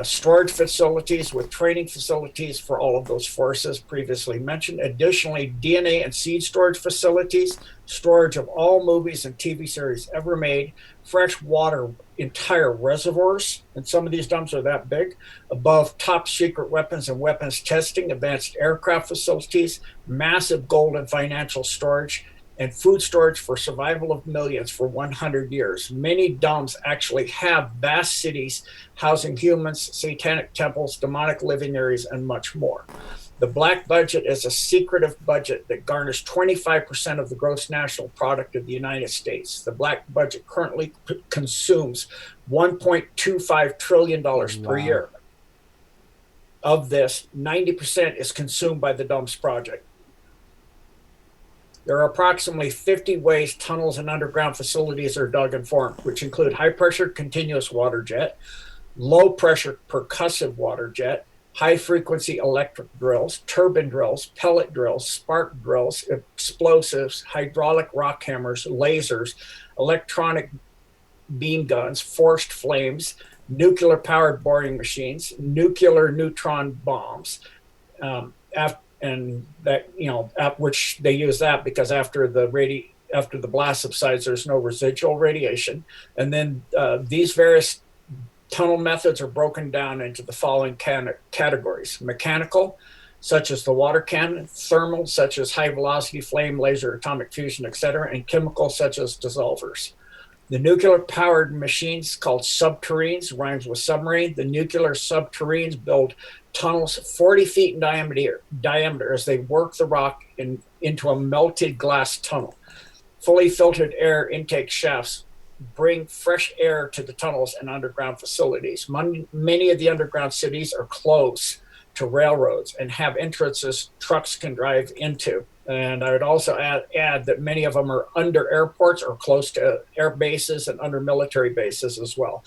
Storage facilities with training facilities for all of those forces previously mentioned. Additionally, DNA and seed storage facilities, storage of all movies and TV series ever made, fresh water, entire reservoirs, and some of these dumps are that big, above top secret weapons and weapons testing, advanced aircraft facilities, massive gold and financial storage, and food storage for survival of millions for 100 years. Many dumps actually have vast cities housing humans, satanic temples, demonic living areas, and much more. The black budget is a secretive budget that garners 25% of the gross national product of the United States. The black budget currently consumes $1.25 trillion per year. Of this, 90% is consumed by the dumps project. There are approximately 50 ways tunnels and underground facilities are dug and formed, which include high-pressure continuous water jet, low-pressure percussive water jet, high-frequency electric drills, turbine drills, pellet drills, spark drills, explosives, hydraulic rock hammers, lasers, electronic beam guns, forced flames, nuclear-powered boring machines, nuclear neutron bombs, and that, which they use that because after the blast subsides, there's no residual radiation. And then these various tunnel methods are broken down into the following categories: mechanical, such as the water cannon; thermal, such as high velocity flame, laser, atomic fusion, etc., and chemical, such as dissolvers. The nuclear-powered machines called subterranes, rhymes with submarine. The nuclear subterranes build tunnels 40 feet in diameter as they work the rock into a melted glass tunnel. Fully filtered air intake shafts bring fresh air to the tunnels and underground facilities. Many of the underground cities are close to railroads and have entrances trucks can drive into. And I would also add that many of them are under airports or close to air bases and under military bases as well.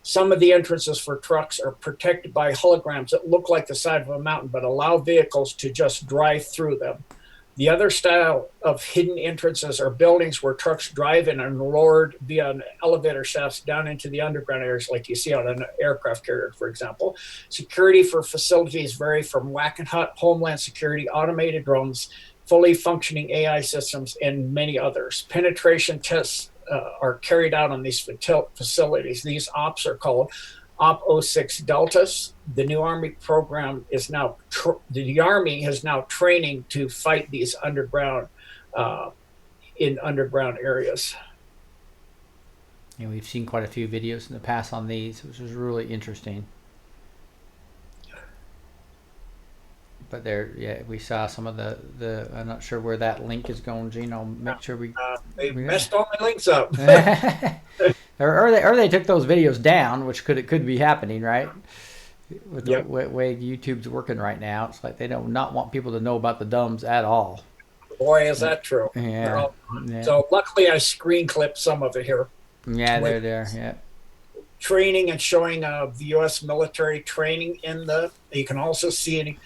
Some of the entrances for trucks are protected by holograms that look like the side of a mountain but allow vehicles to just drive through them. The other style of hidden entrances are buildings where trucks drive in and lowered via an elevator shafts down into the underground areas like you see on an aircraft carrier, for example. Security for facilities vary from Whack and Hut, Homeland Security, automated drones, fully functioning AI systems, and many others. Penetration tests are carried out on these facilities. These ops are called Op 06 Deltas. The new Army program is now, the Army is now training to fight these underground, in underground areas. And we've seen quite a few videos in the past on these, which is really interesting. But there, yeah, we saw some of the. I'm not sure where that link is going, Gene. I'll make sure we. They messed all my links up. or they took those videos down, which could be happening, right? With the way YouTube's working right now, it's like they don't not want people to know about the dumbs at all. Boy, is that true. Yeah. So luckily, I screen clipped some of it here. Yeah, they're there. Yeah. Training and showing the U.S. military training you can also see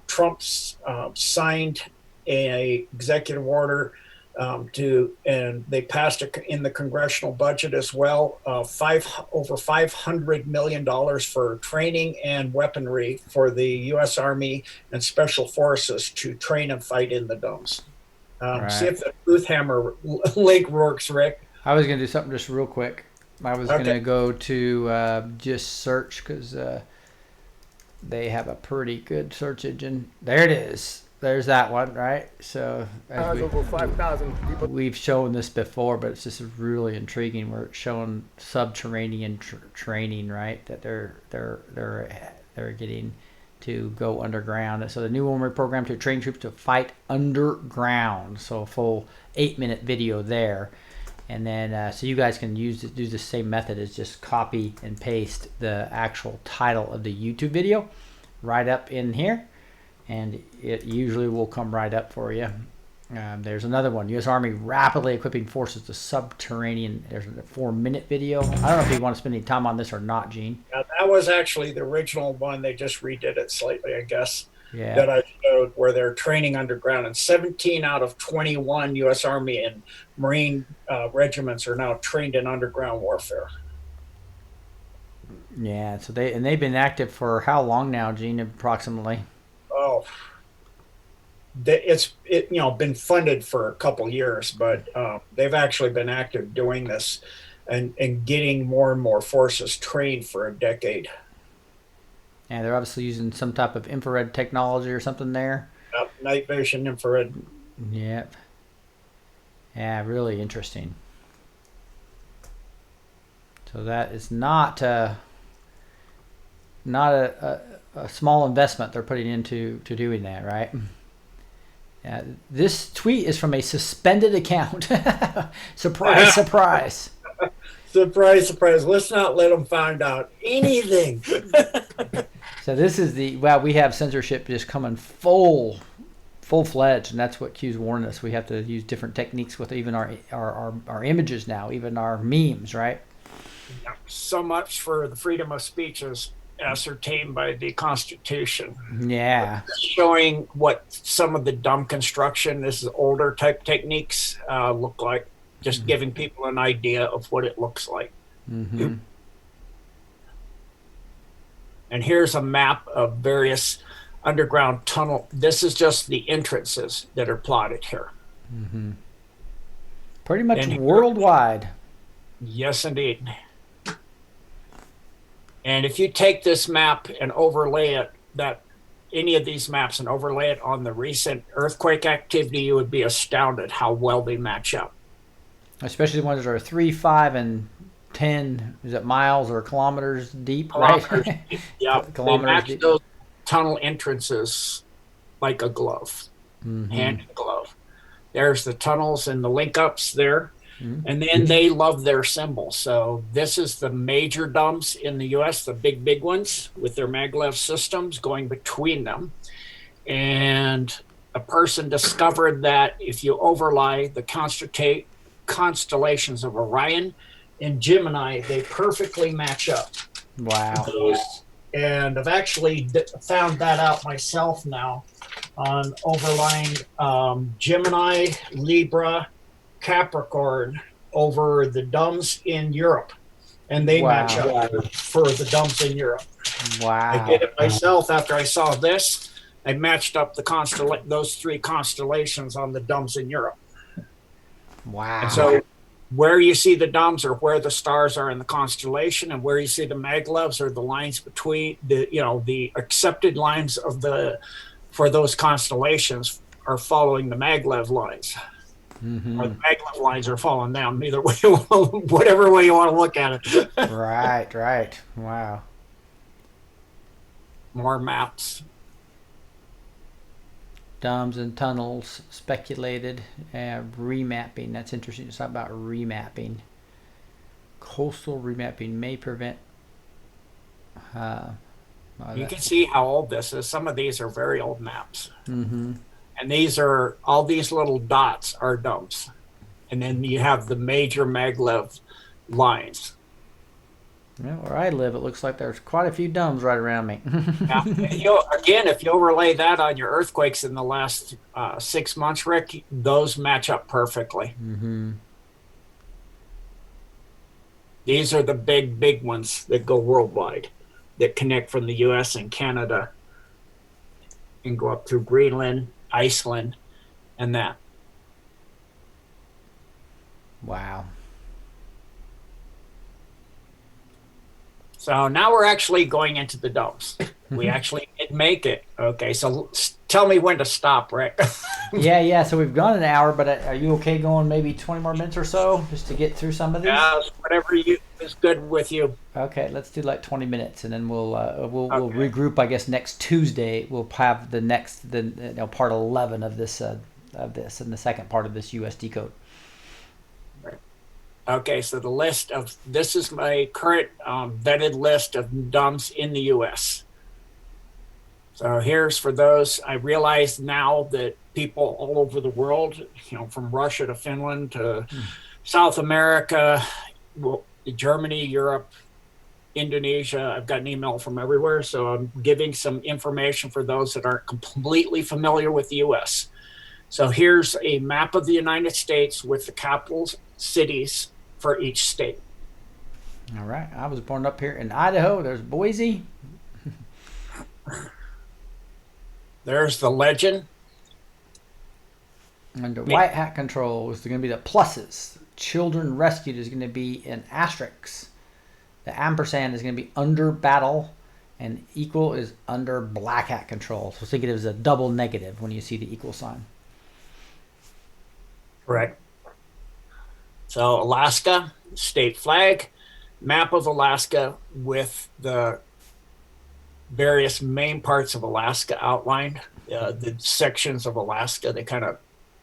Trump's signed a executive order and they passed it in the congressional budget as well. Over $500 million for training and weaponry for the U.S. Army and Special Forces to train and fight in the domes. Right. See if the Truth Hammer link works, Rick. I was going to do something just real quick. I was going Okay. to go to just search because they have a pretty good search engine. There it is. There's that one, right? So as over 5,000 people. we've shown this before, but it's just really intriguing. Where it's showing subterranean training, right? That they're getting to go underground. So the new one we're programmed to train troops to fight underground. So a full 8-minute video there. And then so you guys can do the same method as just copy and paste the actual title of the YouTube video right up in here, and it usually will come right up for you. There's another one, U.S. Army rapidly equipping forces to subterranean. There's a 4-minute video. I don't know if you want to spend any time on this or not, Gene. That was actually the original one. They just redid it slightly, I guess. Yeah. That I showed where they're training underground, and 17 out of 21 U.S. Army and Marine regiments are now trained in underground warfare. Yeah. So they've been active for how long now, Gene? Approximately. Oh, it's been funded for a couple years, but they've actually been active doing this and getting more and more forces trained for a decade. And they're obviously using some type of infrared technology or something there. Night vision, infrared. Yep. Yeah, really interesting. So that is not a small investment they're putting into doing that, right? This tweet is from a suspended account. Surprise, surprise. Surprise, surprise. Let's not let them find out anything. So this is we have censorship just coming full-fledged, and that's what Q's warned us. We have to use different techniques with even our images now, even our memes, right? So much for the freedom of speech as ascertained by the Constitution. Yeah. Showing what some of the dumb construction, this is older type techniques, look like. Just giving people an idea of what it looks like. Mm-hmm. And here's a map of various underground tunnel. This is just the entrances that are plotted here. Mm-hmm. Pretty much And worldwide. Yes, indeed. And if you take this map and overlay it, any of these maps and overlay it on the recent earthquake activity, you would be astounded how well they match up. Especially the ones that are 3, 5, and 10. Is it miles or kilometers deep? Kilometers. Right? Yeah, Kilometers they match deep. those tunnel entrances like a glove, Mm-hmm. hand in glove. There's the tunnels and the link ups there. Mm-hmm. And then they love their symbol. So this is the major dumps in the U.S., the big ones with their maglev systems going between them. And a person discovered that if you overlay the constellations of Orion and Gemini, they perfectly match up. Wow. And I've actually found that out myself now on overlaying Gemini, Libra, Capricorn over the dumbs in Europe. And they match up for the dumbs in Europe. Wow. I did it myself after I saw this. I matched up those 3 constellations on the dumbs in Europe. Wow. And so where you see the domes are where the stars are in the constellation, and where you see the maglevs are the lines between the accepted lines for those constellations are following the maglev lines. Mm-hmm. Or the maglev lines are following them. Either way, whatever way you want to look at it. Right. Wow. More maps. Dumbs and tunnels speculated. Remapping. That's interesting. It's not about remapping. Coastal remapping may prevent. You can see how old this is. Some of these are very old maps. Mm-hmm. And all these little dots are dumps. And then you have the major maglev lines. Yeah, where I live, it looks like there's quite a few domes right around me. Yeah. Again, if you'll relay that on your earthquakes in the last 6 months, Rick, those match up perfectly. Mm-hmm. These are the big ones that go worldwide, that connect from the U.S. and Canada and go up through Greenland, Iceland, and that. Wow. So now we're actually going into the domes. We actually did make it. Okay, so tell me when to stop, Rick. Yeah. So we've gone an hour, but are you okay going maybe 20 more minutes or so just to get through some of these? Yeah, whatever is good with you. Okay, let's do like 20 minutes, and then we'll regroup. I guess next Tuesday we'll have the part 11 of this and the second part of this US Decode. Okay, so this is my current vetted list of DUMs in the U.S. So here's for those. I realize now that people all over the world, from Russia to Finland to South America, Germany, Europe, Indonesia, I've got an email from everywhere. So I'm giving some information for those that aren't completely familiar with the U.S. So here's a map of the United States with the capital cities for each state. All right. I was born up here in Idaho. There's Boise. There's the legend. Under white hat control is going to be the pluses. Children rescued is going to be an asterisk. The ampersand is going to be under battle, and equal is under black hat control. So think of it as a double negative when you see the equal sign. Correct. So Alaska, state flag, map of Alaska with the various main parts of Alaska outlined. The sections of Alaska, they kind of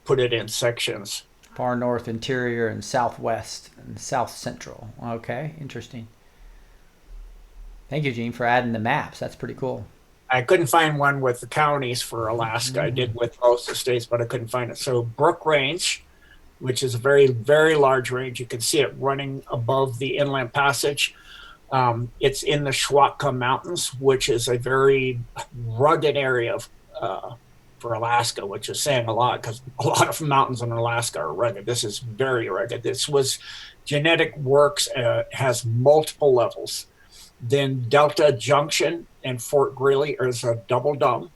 put it in sections. Far north, interior, and southwest, and south central. Okay, interesting. Thank you, Gene, for adding the maps. That's pretty cool. I couldn't find one with the counties for Alaska. I did with most of the states, but I couldn't find it. So Brook Range, which is a very, very large range. You can see it running above the Inland Passage. It's in the Schwatka Mountains, which is a very rugged area for Alaska, which is saying a lot because a lot of mountains in Alaska are rugged. This is very rugged. This was Genetic Works, has multiple levels. Then Delta Junction and Fort Greeley is a double dome.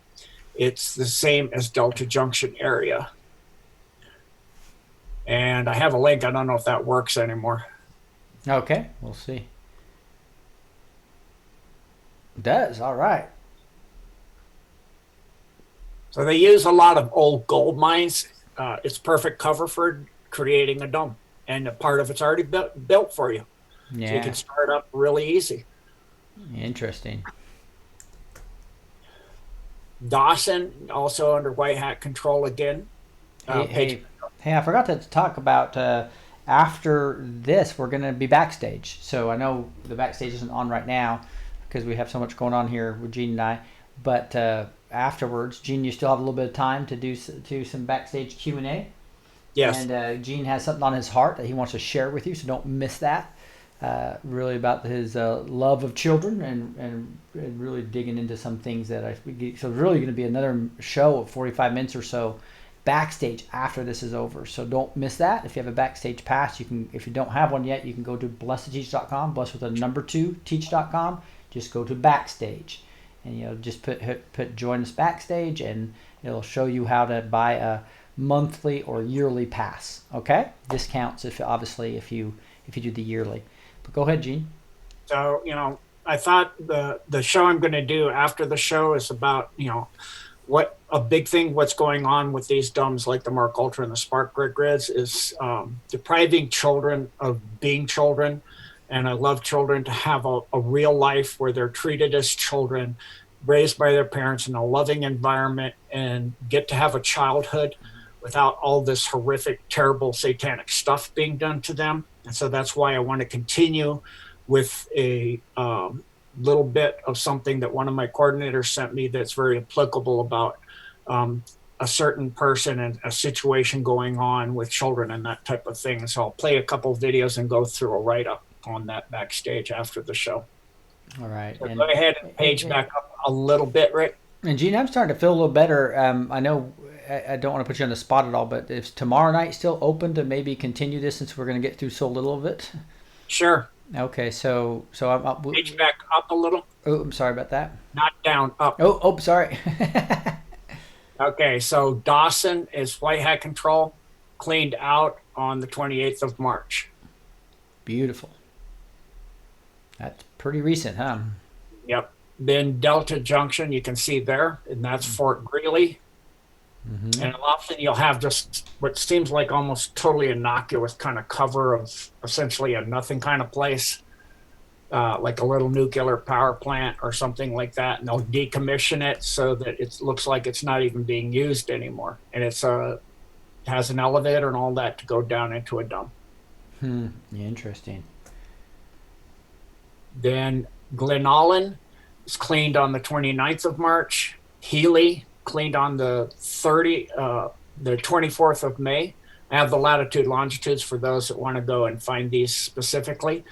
It's the same as Delta Junction area. And I have a link. I don't know if that works anymore. Okay, we'll see. It does. All right. So they use a lot of old gold mines. It's perfect cover for creating a dome. And a part of it's already built for you. Yeah. So you can start up really easy. Interesting. Dawson, also under white hat control again. Hey, I forgot to talk about after this, we're going to be backstage. So I know the backstage isn't on right now because we have so much going on here with Gene and I. But afterwards, Gene, you still have a little bit of time to do some backstage Q&A. Yes. And Gene has something on his heart that he wants to share with you, so don't miss that. Really about his love of children and really digging into some things that so it's really going to be another show of 45 minutes or so backstage after this is over. So don't miss that. If you have a backstage pass, you can. If you don't have one yet, you can go to blessed2teach.com, blessed with a number 2 teach.com. Just go to backstage, and just put join us backstage, and it'll show you how to buy a monthly or yearly pass. Okay, discounts if you do the yearly. But go ahead, Gene. So I thought the show I'm going to do after the show is about what's going on with these DUMs like the Mark Ultra and the Spark Grids is depriving children of being children. And I love children to have a real life where they're treated as children, raised by their parents in a loving environment, and get to have a childhood without all this horrific, terrible, satanic stuff being done to them. And so that's why I want to continue with a little bit of something that one of my coordinators sent me that's very applicable about a certain person and a situation going on with children and that type of thing. And so I'll play a couple of videos and go through a write-up. on that backstage after the show. All right. So go ahead and page back up a little bit, Rick. And Gene, I'm starting to feel a little better. I know I don't want to put you on the spot at all, but is tomorrow night still open to maybe continue this since we're going to get through so little of it? Sure. Okay, so I'm up. Page back up a little. Oh, I'm sorry about that. Not down, up. Oh, sorry. Okay, so Dawson is flight hat control, cleaned out on the 28th of March. Beautiful. That's pretty recent, huh? Yep. Then Delta Junction, you can see there, and that's Fort Greeley. Mm-hmm. And often you'll have just what seems like almost totally innocuous kind of cover of essentially a nothing kind of place, like a little nuclear power plant or something like that. And they'll decommission it so that it looks like it's not even being used anymore. And it has an elevator and all that to go down into a dump. Interesting. Then Glenallen is cleaned on the 29th of March. Healy cleaned on the 24th of May. I have the latitude longitudes for those that want to go and find these specifically.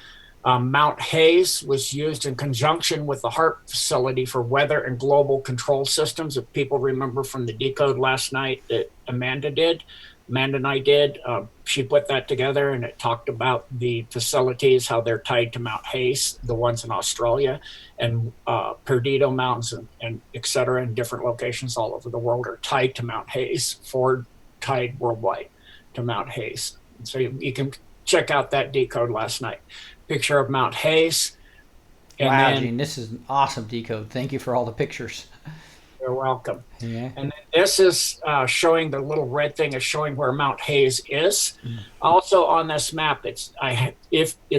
Mount Hayes was used in conjunction with the Harp Facility for weather and global control systems. If people remember from the Decode last night that Amanda and I did, she put that together, and it talked about the facilities, how they're tied to Mount Hayes, the ones in Australia, and Perdido Mountains and et cetera, in different locations all over the world are tied to Mount Hayes, tied worldwide to Mount Hayes. So you can check out that Decode last night. Picture of Mount Hayes. And wow, Gene, this is an awesome Decode. Thank you for all the pictures. You're welcome. Yeah. And this is showing, the little red thing is showing where Mount Hayes is. Also on this map, it's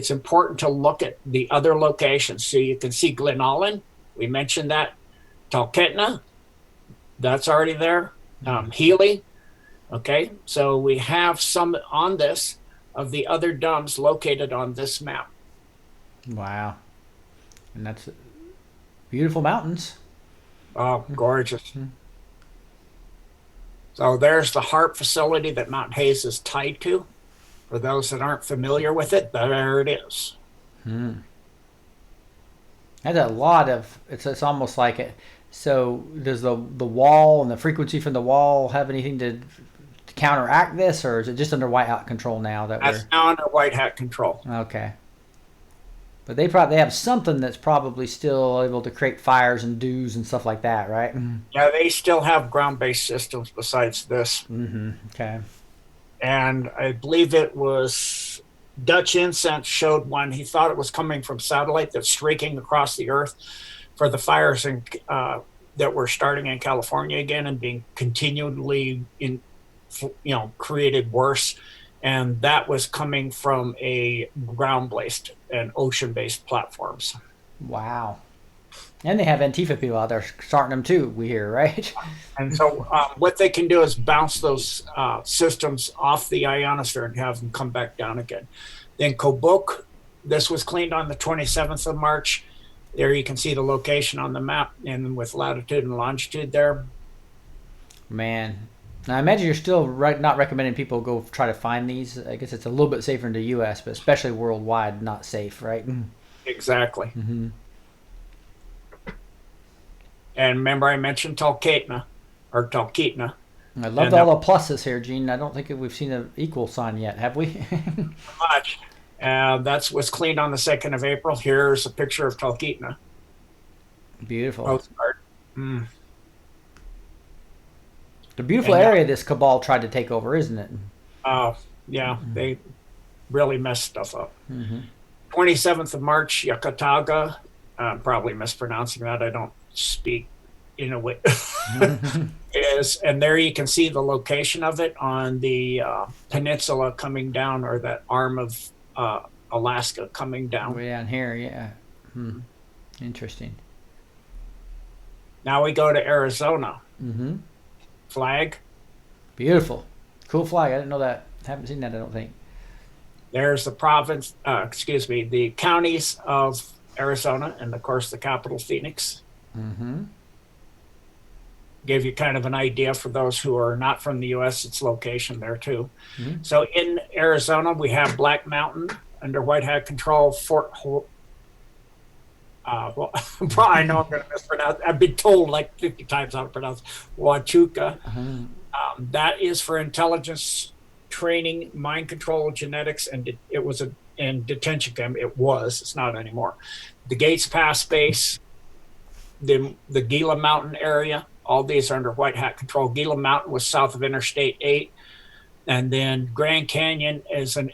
important to look at the other locations. So you can see Glenallen, we mentioned that. Talkeetna, that's already there. Healy, okay. So we have some on this of the other dumps located on this map. Wow. And that's beautiful mountains. Oh, gorgeous. So there's the Harp Facility that Mount Hayes is tied to. For those that aren't familiar with it, there it is. That's a lot of, it's almost like it. So does the wall and the frequency from the wall have anything to counteract this, or is it just under white hat control now? That's now under white hat control. Okay. But they have something that's probably still able to create fires and dews and stuff like that, right? Yeah, they still have ground-based systems besides this. Okay. And I believe it was Dutch Incense showed one. He thought it was coming from satellite that's streaking across the Earth for the fires that were starting in California again and being continually created worse. And that was coming from a ground-based and ocean-based platforms. Wow. And they have Antifa people out there starting them too, we hear, right? And so what they can do is bounce those systems off the ionosphere and have them come back down again. Then Kobuk, this was cleaned on the 27th of March. There you can see the location on the map, and with latitude and longitude there. Man. Now, I imagine you're still not recommending people go try to find these. I guess it's a little bit safer in the U.S., but especially worldwide, not safe, right? Exactly. And remember I mentioned Talkeetna. I loved all the pluses here, Gene. I don't think we've seen an equal sign yet, have we? Much. That was cleaned on the 2nd of April. Here's a picture of Talkeetna. Beautiful. Postcard. The beautiful area this cabal tried to take over, isn't it? Oh, yeah. They really messed stuff up. 27th of March, Yakataga. I'm probably mispronouncing that. I don't speak Inuit. And there you can see the location of it on the peninsula coming down, or that arm of Alaska coming down. Way down here, yeah. Interesting. Now we go to Arizona. Flag. Beautiful. Cool flag. I didn't know that. Haven't seen that, I don't think. There's the the counties of Arizona, and of course the capital, Phoenix. Give you kind of an idea for those who are not from the U.S., its location there too. So in Arizona, we have Black Mountain, under White Hat control, well, I know I'm going to mispronounce. I've been told like 50 times how to pronounce Huachuca. That is for intelligence training, mind control, genetics, and it was and detention camp. It was. It's not anymore. The Gates Pass base, the Gila Mountain area. All these are under White Hat control. Gila Mountain was south of Interstate 8. And then Grand Canyon is an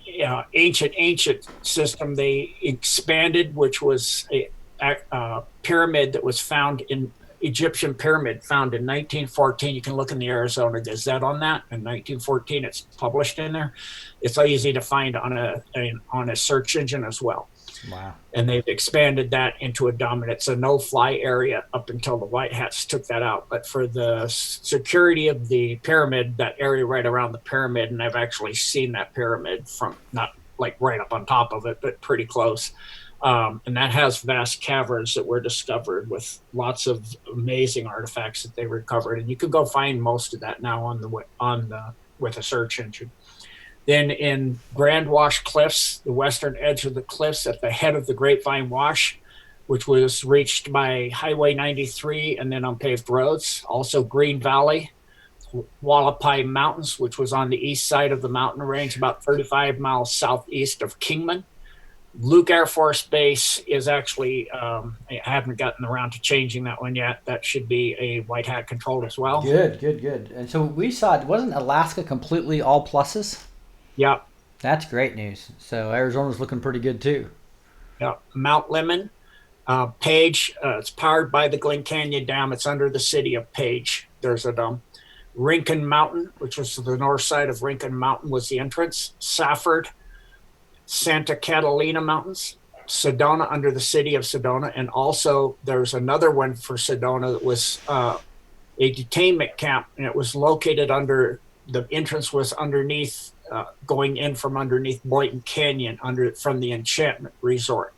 ancient system they expanded, which was a pyramid that was found in Egyptian pyramid found in 1914. You can look in the Arizona Gazette on that. In 1914, it's published in there. It's easy to find on a search engine as well. Wow. And they've expanded that into a dominant. It's a no-fly area up until the White Hats took that out. But for the security of the pyramid, that area right around the pyramid, and I've actually seen that pyramid from not like right up on top of it, but pretty close. And that has vast caverns that were discovered with lots of amazing artifacts that they recovered. And you can go find most of that now with a search engine. Then in Grand Wash Cliffs, the western edge of the cliffs at the head of the Grapevine Wash, which was reached by Highway 93 and then unpaved roads. Also Green Valley, Wallapai Mountains, which was on the east side of the mountain range, about 35 miles southeast of Kingman. Luke Air Force Base is actually, I haven't gotten around to changing that one yet. That should be a White Hat controlled as well. Good. And so we saw, wasn't Alaska completely all pluses? Yep. That's great news. So Arizona's looking pretty good too. Yep. Mount Lemmon, Page, it's powered by the Glen Canyon Dam. It's under the city of Page. There's a dam. Rincon Mountain, which was the north side of Rincon Mountain, was the entrance. Safford, Santa Catalina Mountains, Sedona under the city of Sedona. And also there's another one for Sedona that was a detainment camp, and it was located the entrance was underneath, going in from underneath Boynton Canyon from the Enchantment Resort.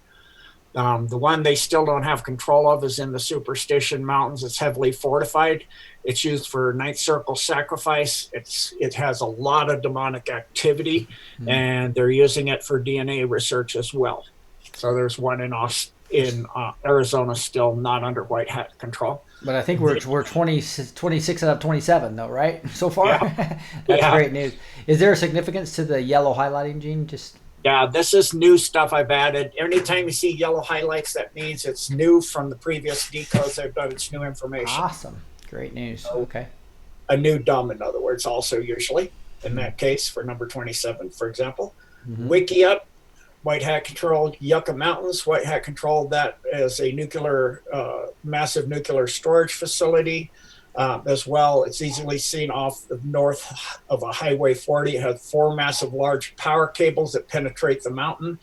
The one they still don't have control of is in the Superstition Mountains. It's heavily fortified. It's used for Ninth Circle sacrifice. It has a lot of demonic activity, and they're using it for DNA research as well. So there's one in Arizona still not under White Hat control. But I think we're 26 out of 27 though, right? So far? Yeah. That's great news. Is there a significance to the yellow highlighting, Gene? Yeah, this is new stuff I've added. Anytime you see yellow highlights, that means it's new from the previous decodes I've done. It's new information. Awesome. Great news. Okay. A new DUM, in other words, also usually, in that case, for number 27, for example. WikiUp, White Hat controlled Yucca Mountains. White Hat controlled that as a massive nuclear storage facility as well. It's easily seen off the north of a Highway 40. It has 4 massive large power cables that penetrate the mountain.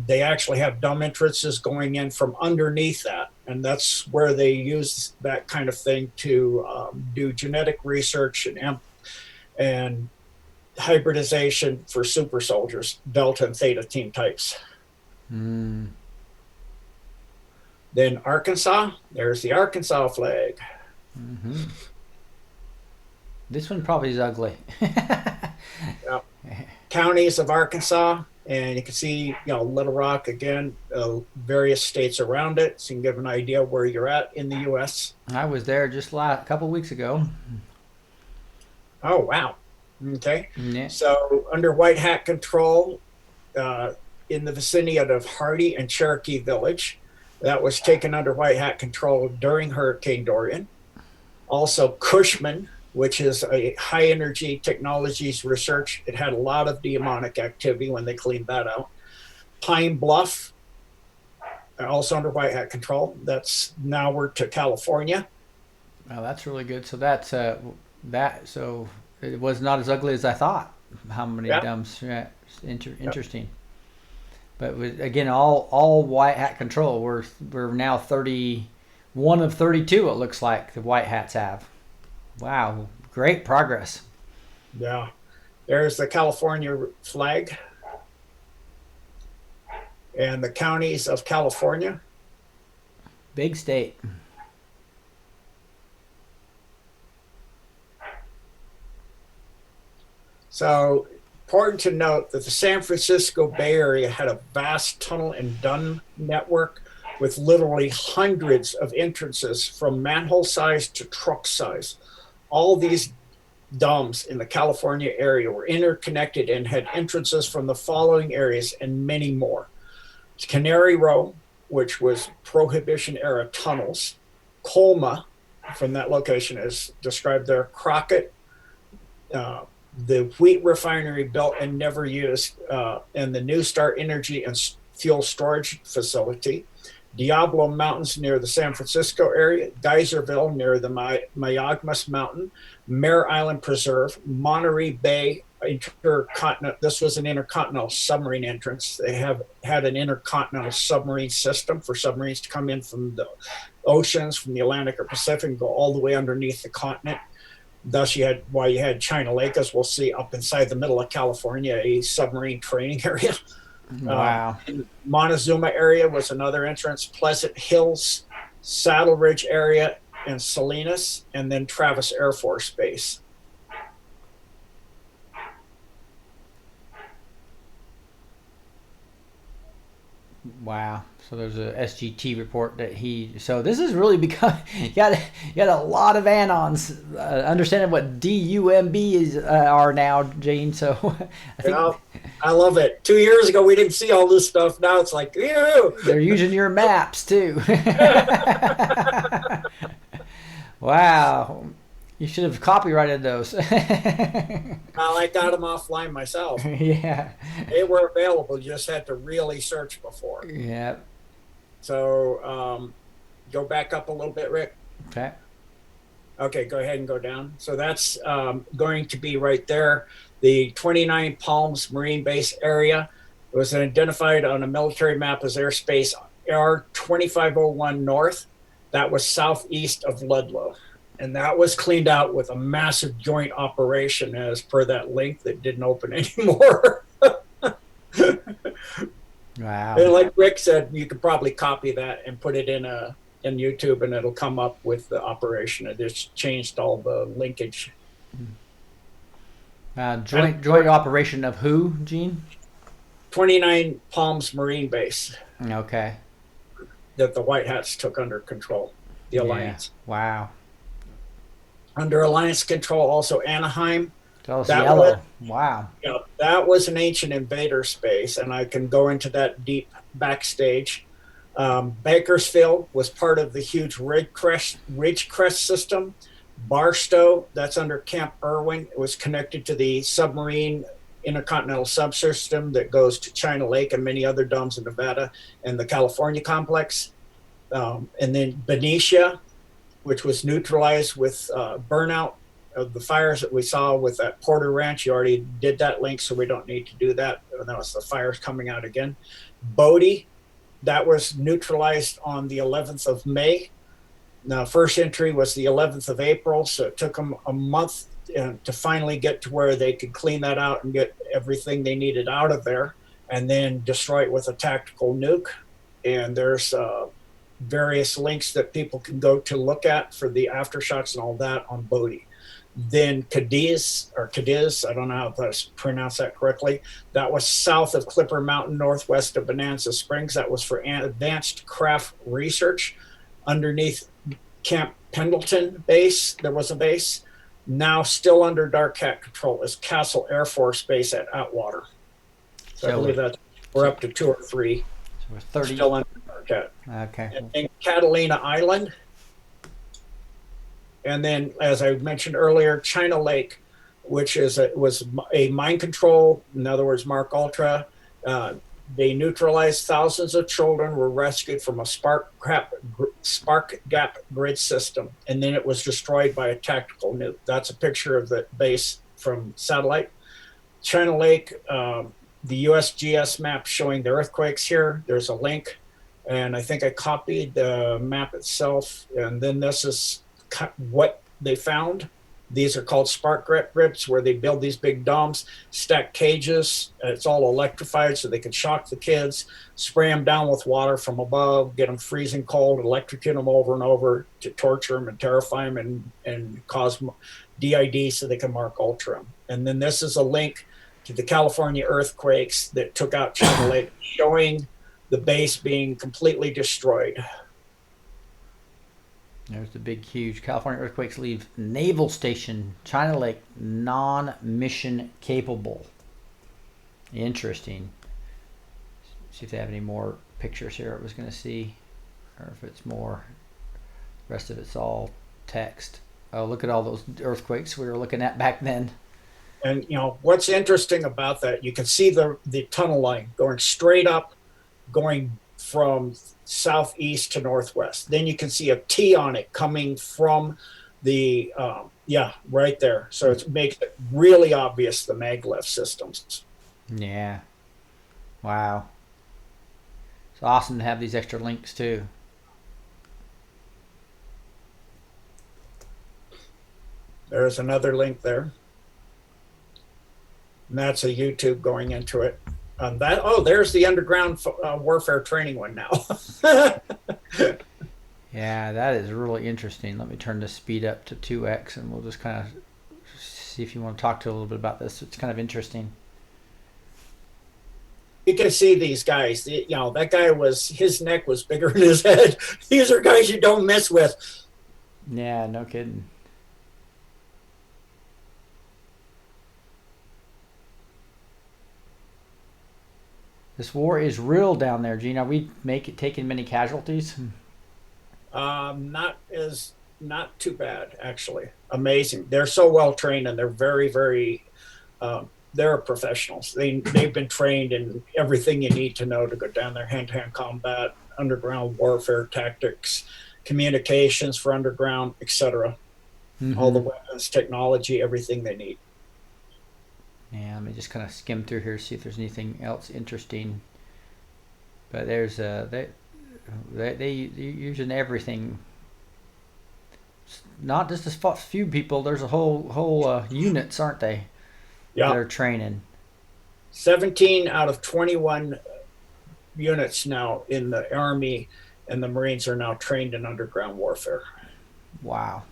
They actually have dumb entrances going in from underneath that. And that's where they use that kind of thing to do genetic research and hybridization for super soldiers, Delta and Theta team types. Then Arkansas, there's the Arkansas flag. This one probably is ugly. Yeah. Counties of Arkansas, and you can see, Little Rock again, various states around it, so you can give an idea where you're at in the U.S. I was there just a couple weeks ago. Oh, wow. Okay. Yeah. So under White Hat control, in the vicinity of Hardy and Cherokee Village, that was taken under White Hat control during Hurricane Dorian. Also Cushman, which is a high energy technologies research. It had a lot of demonic activity when they cleaned that out. Pine Bluff, also under White Hat control. That's now we're to California. Oh, that's really good. So that's so it was not as ugly as I thought. How many dumps? Yeah, interesting. But again, all White Hat control. We're now 31 of 32. It looks like the White Hats have. Wow, great progress. Yeah, there's the California flag and the counties of California. Big state. So important to note that the San Francisco Bay Area had a vast tunnel and dun network with literally hundreds of entrances from manhole size to truck size. All these DUMs in the California area were interconnected and had entrances from the following areas and many more. Canary Row, which was Prohibition era tunnels. Colma, from that location, is described there. Crockett, the wheat refinery built and never used, and the New Star Energy and Fuel Storage Facility. Diablo Mountains near the San Francisco area, Geyserville near the Mayagmas Mountain, Mare Island Preserve, Monterey Bay Intercontinental. This was an intercontinental submarine entrance. They have had an intercontinental submarine system for submarines to come in from the oceans, from the Atlantic or Pacific, and go all the way underneath the continent. Thus, you had China Lake, as we'll see, up inside the middle of California, a submarine training area. Wow. Montezuma area was another entrance. Pleasant Hills, Saddle Ridge area, and Salinas, and then Travis Air Force Base. Wow. So there's a SGT report that so this has really become, you got a lot of anons understanding what DUMB are now, Gene. So I think I love it. 2 years ago, we didn't see all this stuff. Now it's like, ew. They're using your maps too. Wow. You should have copyrighted those. Well, I got them offline myself. Yeah. They were available. You just had to really search before. Yeah. So go back up a little bit, Rick. Okay. Okay, go ahead and go down. So that's going to be right there. The 29 Palms Marine Base area was identified on a military map as airspace R2501 North. That was southeast of Ludlow. And that was cleaned out with a massive joint operation as per that link that didn't open anymore. Wow. And like Rick said, you could probably copy that and put it in YouTube, and it'll come up with the operation. It just changed all the linkage. Joint operation of who, Gene? 29 Palms Marine Base. Okay. That the White Hats took under control, the Alliance. Yeah. Wow. Under Alliance control, also Anaheim. That yellow. Wow. Yeah, that was an ancient invader space, and I can go into that deep backstage. Bakersfield was part of the huge Ridgecrest system. Barstow, that's under Camp Irwin, it was connected to the submarine intercontinental subsystem that goes to China Lake and many other DUMs in Nevada and the California complex. And then Benicia, which was neutralized with burnout of the fires that we saw with that Porter Ranch. You already did that link, so we don't need to do that. That was the fires coming out again. Bodie, that was neutralized on the 11th of May. Now, first entry was the 11th of April, so it took them a month to finally get to where they could clean that out and get everything they needed out of there, and then destroy it with a tactical nuke. And there's various links that people can go to look at for the aftershocks and all that on Bodie. Then Cadiz, I don't know how to pronounce that correctly. That was south of Clipper Mountain, northwest of Bonanza Springs. That was for advanced craft research. Underneath Camp Pendleton base, there was a base. Now still under Dark Cat control is Castle Air Force Base at Atwater. So I believe that we're up to 2 or 3. So we're 30. Still under Dark Cat. Okay. And then Catalina Island. And then, as I mentioned earlier, China Lake, which was a mind control, in other words, Mark Ultra. They neutralized thousands of children, were rescued from a spark gap grid system, and then it was destroyed by a tactical nuke. That's a picture of the base from satellite. China Lake, the USGS map showing the earthquakes here. There's a link, and I think I copied the map itself, and then this is what they found. These are called spark grips, where they build these big domes, stack cages. It's all electrified so they can shock the kids, spray them down with water from above, get them freezing cold, electrocute them over and over to torture them and terrify them and cause DID so they can mark ultra. And then this is a link to the California earthquakes that took out China Lake, showing the base being completely destroyed. There's the big, huge California earthquakes leave naval station China Lake non-mission capable. Interesting. See if they have any more pictures here I was going to see, or if it's more. The rest of it's all text. Oh, look at all those earthquakes we were looking at back then. And what's interesting about that, you can see the tunnel line going straight up, going from southeast to northwest. Then you can see a T on it coming from the right there. So it makes it really obvious the maglev systems. Yeah. Wow. It's awesome to have these extra links too. There's another link there. And that's a YouTube going into it. There's the underground warfare training one now. Yeah, that is really interesting. Let me turn the speed up to 2x and we'll just kind of see if you want to talk to a little bit about this. It's kind of interesting. You can see these guys. That guy his neck was bigger than his head. These are guys you don't mess with. Yeah, no kidding. This war is real down there, Gene. Are we taking many casualties? Not too bad, actually. Amazing. They're so well trained, and they're very, very. They're professionals. They've been trained in everything you need to know to go down there: hand-to-hand combat, underground warfare tactics, communications for underground, etc. Mm-hmm. All the weapons, technology, everything they need. Yeah, let me just kind of skim through here, see if there's anything else interesting. But there's they using everything. It's not just a few people. There's a whole units, aren't they? Yeah. That are training. 17 out of 21 units now in the Army and the Marines are now trained in underground warfare. Wow.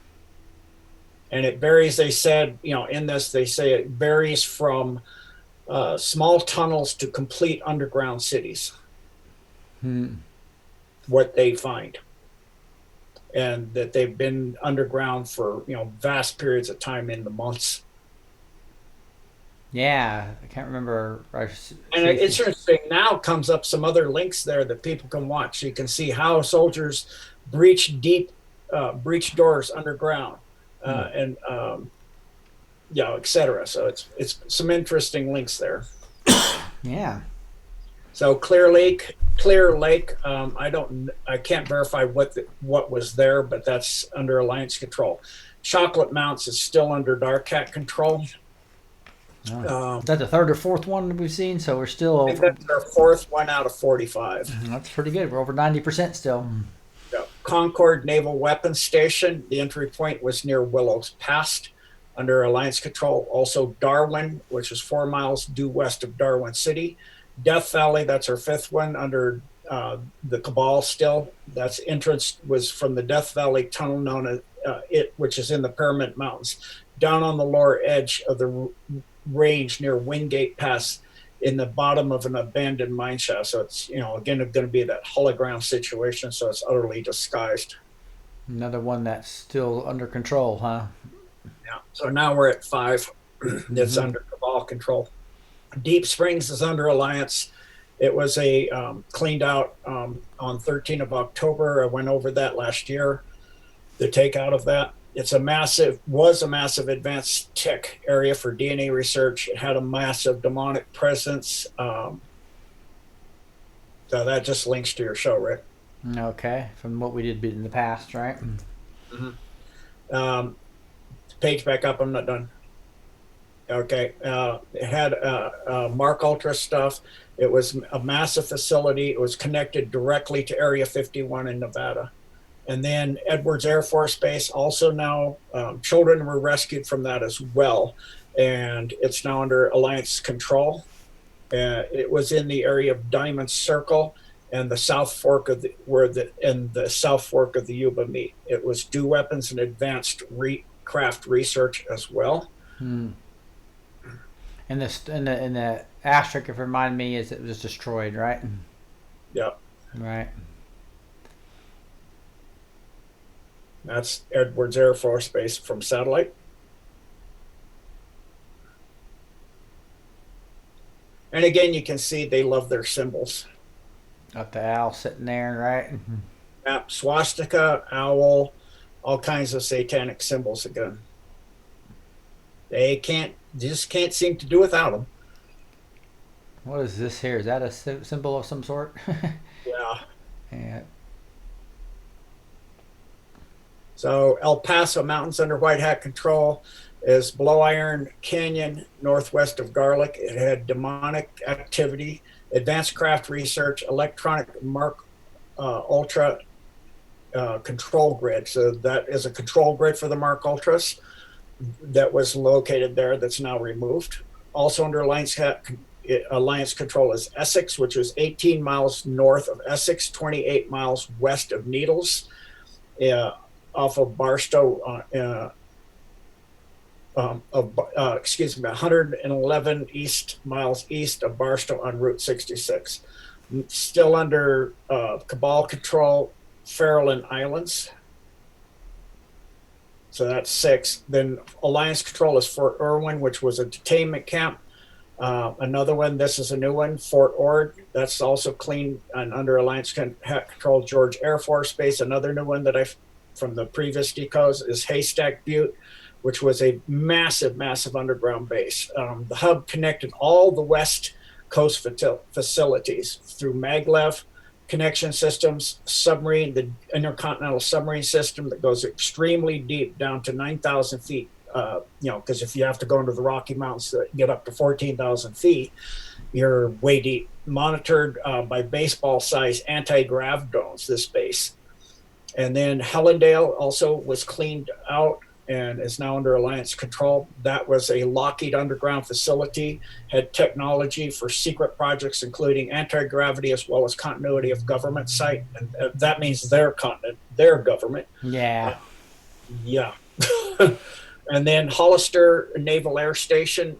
And it varies, they said, in this, they say it varies from small tunnels to complete underground cities. What they find. And that they've been underground for, vast periods of time in the months. Yeah, I can't remember. And it's interesting, now comes up some other links there that people can watch. So you can see how soldiers breach doors underground. etc. So it's some interesting links there. Yeah. So Clear Lake. I can't verify what was there, but that's under Alliance control. Chocolate Mounts is still under Dark Hat control. Is that the third or fourth one we've seen? So we're still. I think that's our fourth one out of 45. That's pretty good. We're over 90% still. Yeah. Concord Naval Weapons Station. The entry point was near Willows Pass, under Alliance control. Also Darwin, which is 4 miles due west of Darwin City. Death Valley, that's our fifth one, under the Cabal still. That's entrance was from the Death Valley tunnel known as which is in the Pyramid Mountains, down on the lower edge of the range near Wingate Pass, in the bottom of an abandoned mine shaft. So it's, again, going to be that hologram situation. So it's utterly disguised. Another one that's still under control, huh? Yeah. So now we're at 5 that's under Cabal control. Deep Springs is under Alliance. It was cleaned out on 13th of October. I went over that last year, the takeout of that. Was a massive advanced tech area for DNA research. It had a massive demonic presence. So that just links to your show, Rick. Okay, from what we did in the past, right? Page back up, I'm not done. Okay, it had Mark Ultra stuff. It was a massive facility. It was connected directly to Area 51 in Nevada. And then Edwards Air Force Base, also now children were rescued from that as well. And it's now under Alliance control. It was in the area of Diamond Circle and the South Fork of the South Fork of the Yuba meet. It was due weapons and advanced craft research as well. And And the asterisk, if it remind me, is it was destroyed, right? Yep. Right. That's Edwards Air Force Base from satellite. And again, you can see they love their symbols. Got the owl sitting there, right? Yeah, swastika, owl, all kinds of satanic symbols again. They just can't seem to do without them. What is this here? Is that a symbol of some sort? Yeah. Yeah. So El Paso Mountains under White Hat control is Below Iron Canyon, northwest of Garlic. It had demonic activity, advanced craft research, electronic Mark Ultra control grid. So that is a control grid for the Mark Ultras that was located there that's now removed. Also under Alliance control is Essex, which is 18 miles north of Essex, 28 miles west of Needles, off of Barstow, 111 miles east of Barstow on Route 66. Still under Cabal control, Farallon Islands. So that's 6. Then Alliance control is Fort Irwin, which was a detainment camp. Another one, this is a new one, Fort Ord. That's also clean and under Alliance control, George Air Force Base. Another new one that from the previous decodes is Haystack Butte, which was a massive, massive underground base. The hub connected all the West Coast facilities through maglev connection systems, submarine, the intercontinental submarine system that goes extremely deep down to 9,000 feet. Because if you have to go into the Rocky Mountains to get up to 14,000 feet, you're way deep. Monitored by baseball-sized anti-grav drones, this base. And then Helendale also was cleaned out and is now under Alliance control. That was a Lockheed underground facility, had technology for secret projects, including anti-gravity as well as continuity of government site. And that means their continent, their government. Yeah. Yeah. And then Hollister Naval Air Station,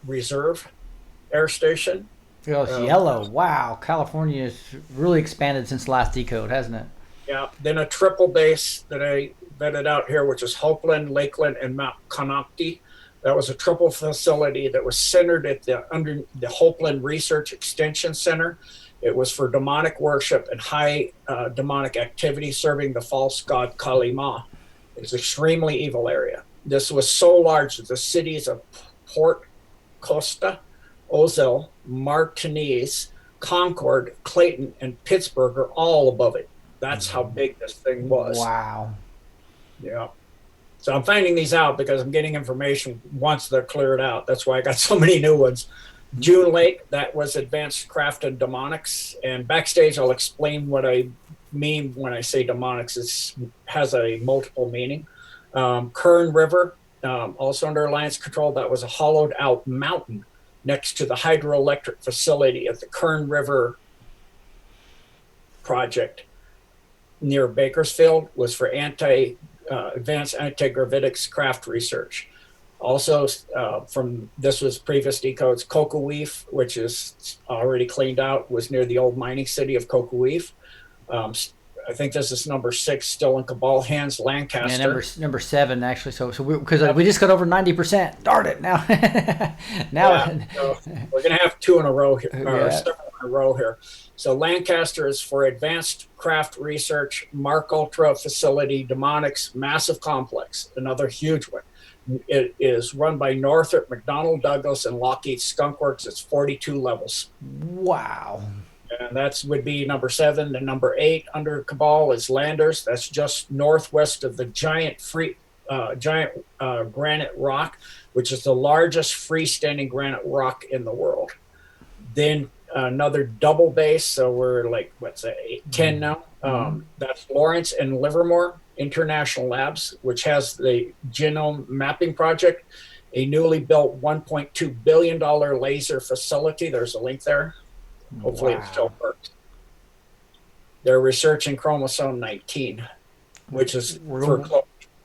Reserve Air Station. Feels yellow. Wow. California has really expanded since the last decode, hasn't it? Yeah. Then a triple base that I vetted out here, which is Hopeland, Lakeland, and Mount Conopty. That was a triple facility that was centered at under the Hopeland Research Extension Center. It was for demonic worship and high demonic activity, serving the false god Kali Ma. It's an extremely evil area. This was so large that the cities of Port Costa, Ozell, Martinez, Concord, Clayton, and Pittsburgh are all above it. That's how big this thing was. Wow. Yeah. So I'm finding these out because I'm getting information once they're cleared out. That's why I got so many new ones. June Lake, that was advanced craft and demonics. And backstage, I'll explain what I mean when I say demonics. It has a multiple meaning. Kern River, also under Alliance control, that was a hollowed out mountain next to the hydroelectric facility at the Kern River project near Bakersfield, was for advanced anti-gravitics craft research. Also, this was previous decodes, Cocoweef, which is already cleaned out, was near the old mining city of Cocoweef. I think this is number 6, still in Cabal hands, Lancaster. Yeah, number 7 actually. So because we just got over 90%. Darn it! Now, so we're gonna have 2 in a row here, or Yeah. several in a row here. So Lancaster is for advanced craft research, Mark Ultra facility, demonics, massive complex, another huge one. It is run by Northrop, McDonnell Douglas, and Lockheed Skunk Works. It's 42 levels. Wow. And that would be number 7. The number 8 under Cabal is Landers. That's just northwest of the giant granite rock, which is the largest freestanding granite rock in the world. Then another double base. So we're like, 10 now. That's Lawrence and Livermore International Labs, which has the Genome Mapping Project, a newly built $1.2 billion laser facility. There's a link there. Hopefully it still works. They're researching chromosome 19, which is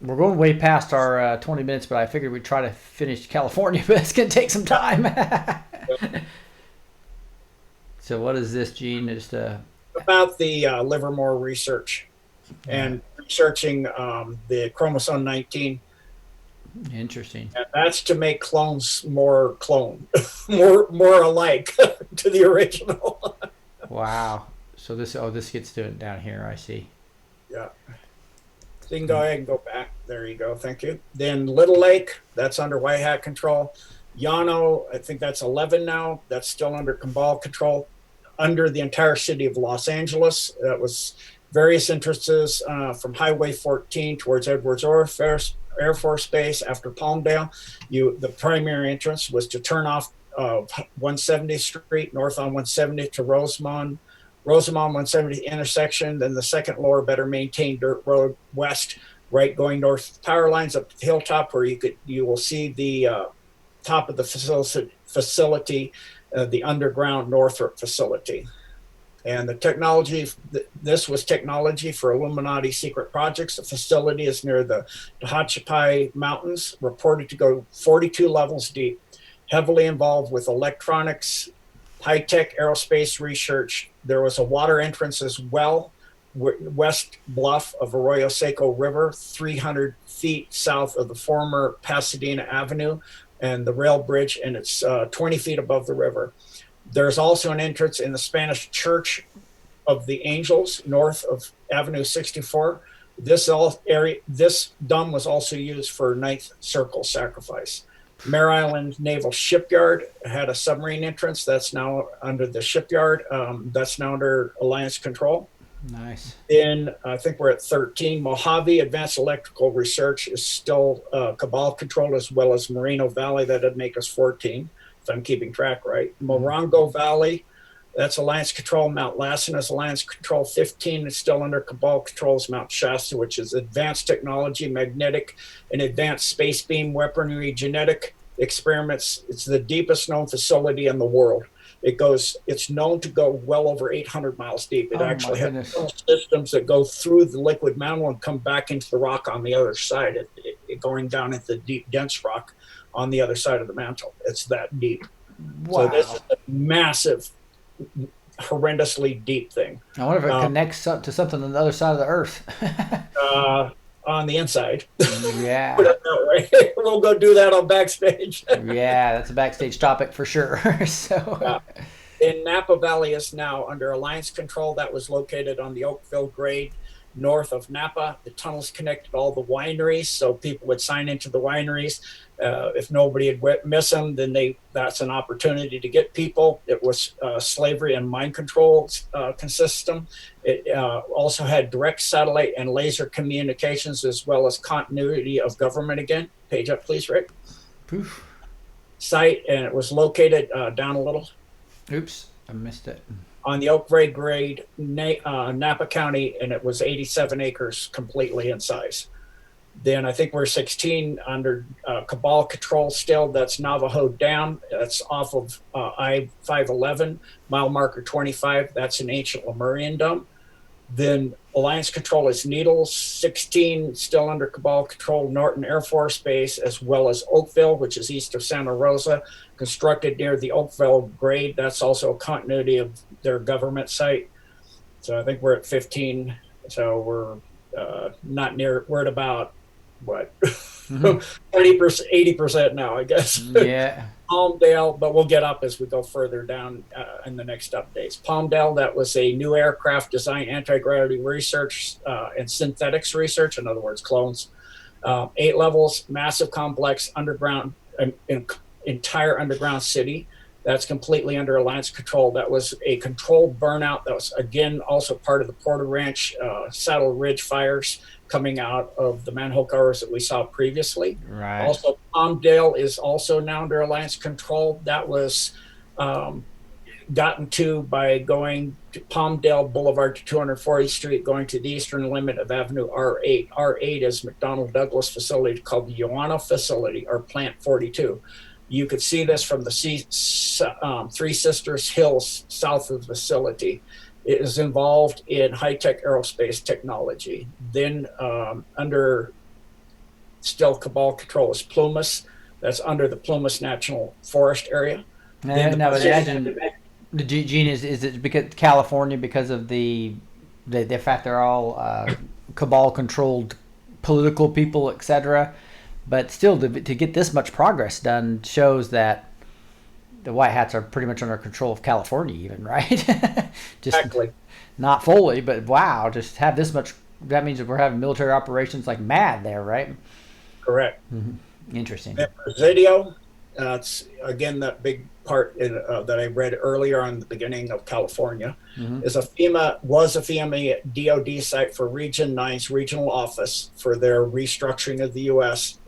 We're going way past our 20 minutes, but I figured we'd try to finish California, but it's going to take some time. So what is this, Gene? Just about the Livermore research and researching the chromosome 19. Interesting. And that's to make clones more more alike to the original. Wow. So this gets to it down here. I see. Yeah. So you can go ahead and go back. There you go. Thank you. Then Little Lake, that's under White Hat control. Yano, I think that's 11 now. That's still under Cabal control. Under the entire city of Los Angeles, that was various entrances from Highway 14 towards Edwards Air Force Base after Palmdale. The primary entrance was to turn off 170th Street north on 170 to Rosamond 170 intersection. Then the second lower, better maintained dirt road west, right going north power lines up to the hilltop, where you will see the top of the facility, the underground Northrop facility. And the technology, this was technology for Illuminati secret projects. The facility is near the Tehachapi Mountains, reported to go 42 levels deep, heavily involved with electronics, high-tech aerospace research. There was a water entrance as well, west bluff of Arroyo Seco River, 300 feet south of the former Pasadena Avenue and the rail bridge, and it's 20 feet above the river. There's also an entrance in the Spanish Church of the Angels, north of Avenue 64. This dome was also used for Ninth Circle sacrifice. Mare Island Naval Shipyard had a submarine entrance. That's now under the shipyard. That's now under Alliance control. Nice. Then I think we're at 13. Mojave Advanced Electrical Research is still Cabal controlled, as well as Moreno Valley. That'd make us 14, if I'm keeping track right. Morongo Valley, that's Alliance control. Mount Lassen is Alliance control. 15 is still under Cabal controls. Mount Shasta, which is advanced technology, magnetic and advanced space beam weaponry, genetic experiments. It's the deepest known facility in the world. It's known to go well over 800 miles deep. It actually has systems that go through the liquid mantle and come back into the rock on the other side, going down into the deep, dense rock on the other side of the mantle. It's that deep. Wow. So this is a massive, horrendously deep thing. I wonder if it connects up to something on the other side of the earth. On the inside. Yeah. Put it that way. We'll go do that on backstage. Yeah, that's a backstage topic for sure. So. In Napa Valley is now under Alliance control. That was located on the Oakville grade north of Napa. The tunnels connected all the wineries, so people would sign into the wineries. If nobody would miss them, then that's an opportunity to get people. It was slavery and mind control system. It also had direct satellite and laser communications, as well as continuity of government again. Page up, please, Rick. Poof. Site, and it was located down a little. Oops, I missed it. On the Oak grade, Napa County, and it was 87 acres completely in size. Then I think we're 16 under Cabal control still. That's Navajo Dam. That's off of I-511, mile marker 25. That's an ancient Lemurian dome. Then Alliance control is Needles, 16 still under Cabal control, Norton Air Force Base, as well as Oakville, which is east of Santa Rosa, constructed near the Oakville grade. That's also a continuity of their government site. So I think we're at 15. So we're not near, we're at about, what, 20%, 80% now, I guess. Yeah. Palmdale, but we'll get up as we go further down in the next updates. Palmdale, that was a new aircraft design, anti-gravity research, and synthetics research, in other words, clones. 8 levels, massive complex, underground, entire underground city. That's completely under Alliance control. That was a controlled burnout. That was, again, also part of the Porter Ranch Saddle Ridge fires coming out of the manhole covers that we saw previously. Right. Also, Palmdale is also now under Alliance control. That was gotten to by going to Palmdale Boulevard to 240th Street, going to the eastern limit of Avenue R8. R8 is McDonnell Douglas facility called the Ioana facility, or Plant 42. You could see this from the Three Sisters Hills south of the facility. It is involved in high-tech aerospace technology. Then under still cabal control is Plumas. That's under the Plumas National Forest area. Then Now, the imagine the Gene is it because California because of the fact they're all cabal controlled political people, etc. But still, to get this much progress done shows that the White Hats are pretty much under control of California, even, right? Just exactly. Not fully, but wow, just have this much. That means that we're having military operations like mad there, right? Correct. Mm-hmm. Interesting. And Presidio, it's again that big part that I read earlier on the beginning of California, is was a FEMA DOD site for Region 9's regional office for their restructuring of the U.S.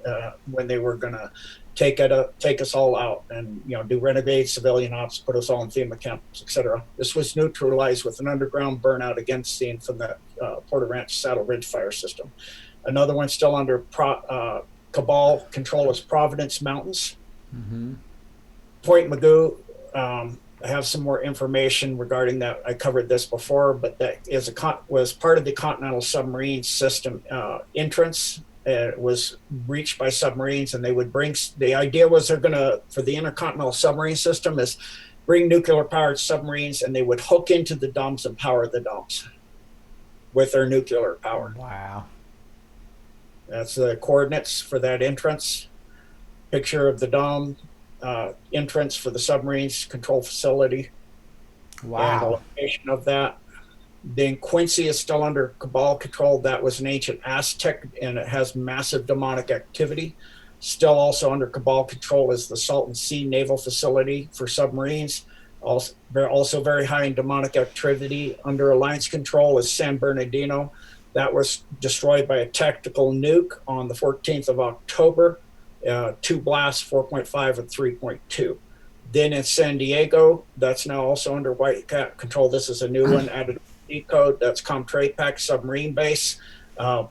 When they were going to take us all out and do renegade civilian ops, put us all in FEMA camps, etc. This was neutralized with an underground burnout again seen from the Porter Ranch Saddle Ridge fire system. Another one still under cabal control is Providence Mountains. Point Magoo, I have some more information regarding that. I covered this before, but that was part of the Continental Submarine System entrance. It was reached by submarines, and they would bring. The idea was they're going to, for the Intercontinental Submarine System, is bring nuclear-powered submarines, and they would hook into the domes and power the domes with their nuclear power. Wow. That's the coordinates for that entrance. Picture of the dome. Entrance for the submarines control facility. Wow. And the location of that. Then Quincy is still under cabal control. That was an ancient Aztec, and it has massive demonic activity. Still also under cabal control is the Salton Sea Naval Facility for submarines. Also very high in demonic activity. Under Alliance control is San Bernardino. That was destroyed by a tactical nuke on the 14th of October. 2 blasts, 4.5 and 3.2. Then in San Diego, that's now also under White Hat control. This is a new one added Decode. That's Comtrade submarine base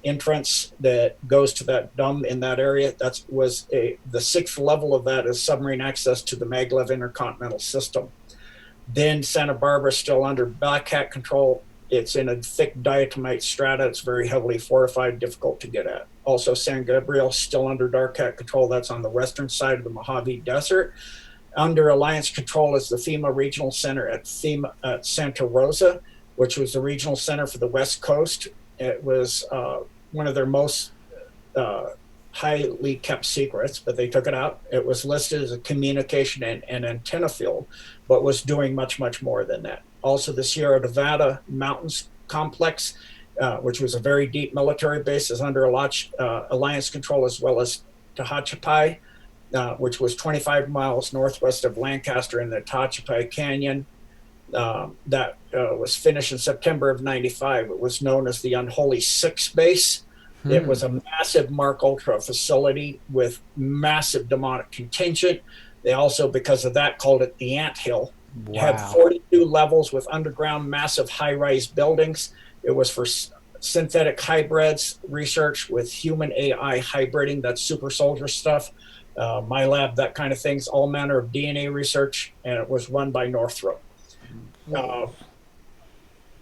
entrance that goes to that dome in that area. The 6th level of that is submarine access to the Maglev intercontinental system. Then Santa Barbara still under Black Hat control. It's in a thick diatomite strata. It's very heavily fortified, difficult to get at. Also, San Gabriel still under Dark Hat control. That's on the western side of the Mojave Desert. Under Alliance control is the FEMA Regional Center at Santa Rosa, which was the regional center for the West Coast. It was one of their most highly kept secrets, but they took it out. It was listed as a communication and antenna field, but was doing much, much more than that. Also, the Sierra Nevada Mountains Complex, which was a very deep military base, is under Alliance control, as well as Tehachapi, which was 25 miles northwest of Lancaster in the Tehachapi Canyon. That was finished in September of '95. It was known as the Unholy Six Base. It was a massive Mark Ultra facility with massive demonic contingent. They also, because of that, called it the Ant Hill. Wow. It had 42 levels with underground massive high-rise buildings. It was for synthetic hybrids research with human AI hybriding. That's super soldier stuff. My lab, that kind of things, all manner of DNA research, and it was run by Northrop.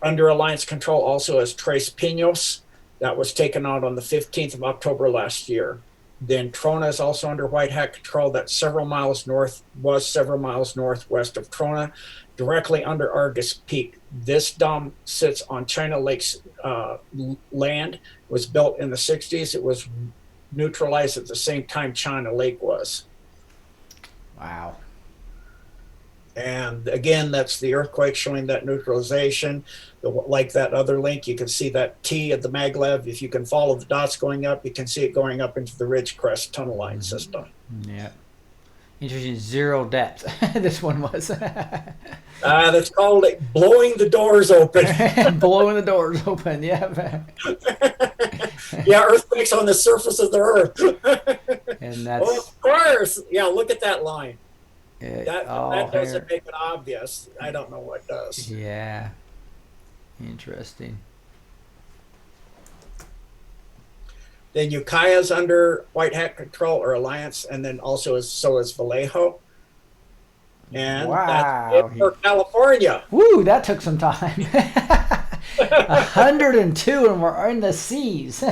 Under Alliance control also is Tres Pinos. That was taken out on the 15th of October last year. Then Trona is also under White Hat control. That's several miles northwest of Trona, directly under Argus Peak. This dome sits on China Lake's land. It was built in the 60s. It was neutralized at the same time China Lake was. Wow. And again, that's the earthquake showing that neutralization. Like that other link, you can see that T of the maglev. If you can follow the dots going up, you can see it going up into the Ridgecrest tunnel line system. Yeah. Interesting. Zero depth. This one was. That's called blowing the doors open. Blowing the doors open, yeah. Yeah, earthquakes on the surface of the earth. And that's. Well, of course. Yeah, look at that line. That doesn't here. make it obvious. I don't know what does. Yeah. Interesting. Then Ukiah's under White Hat control or Alliance, and then also is Vallejo. And that's it for California. Woo, that took some time. 102, and we're in the seas.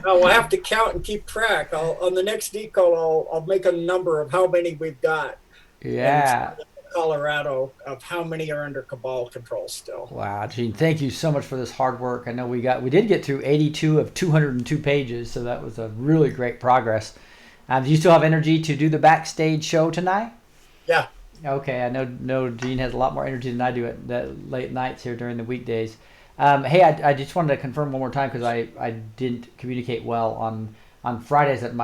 we'll have to count and keep track. On the next decode, I'll make a number of how many we've got. Yeah. And Colorado of how many are under cabal control still. Wow, Gene, thank you so much for this hard work. I know we did get through 82 of 202 pages, so that was a really great progress. Do you still have energy to do the backstage show tonight? Yeah. Okay, I know Gene has a lot more energy than I do at the late nights here during the weekdays. Hey, I just wanted to confirm one more time because I didn't communicate well on Fridays that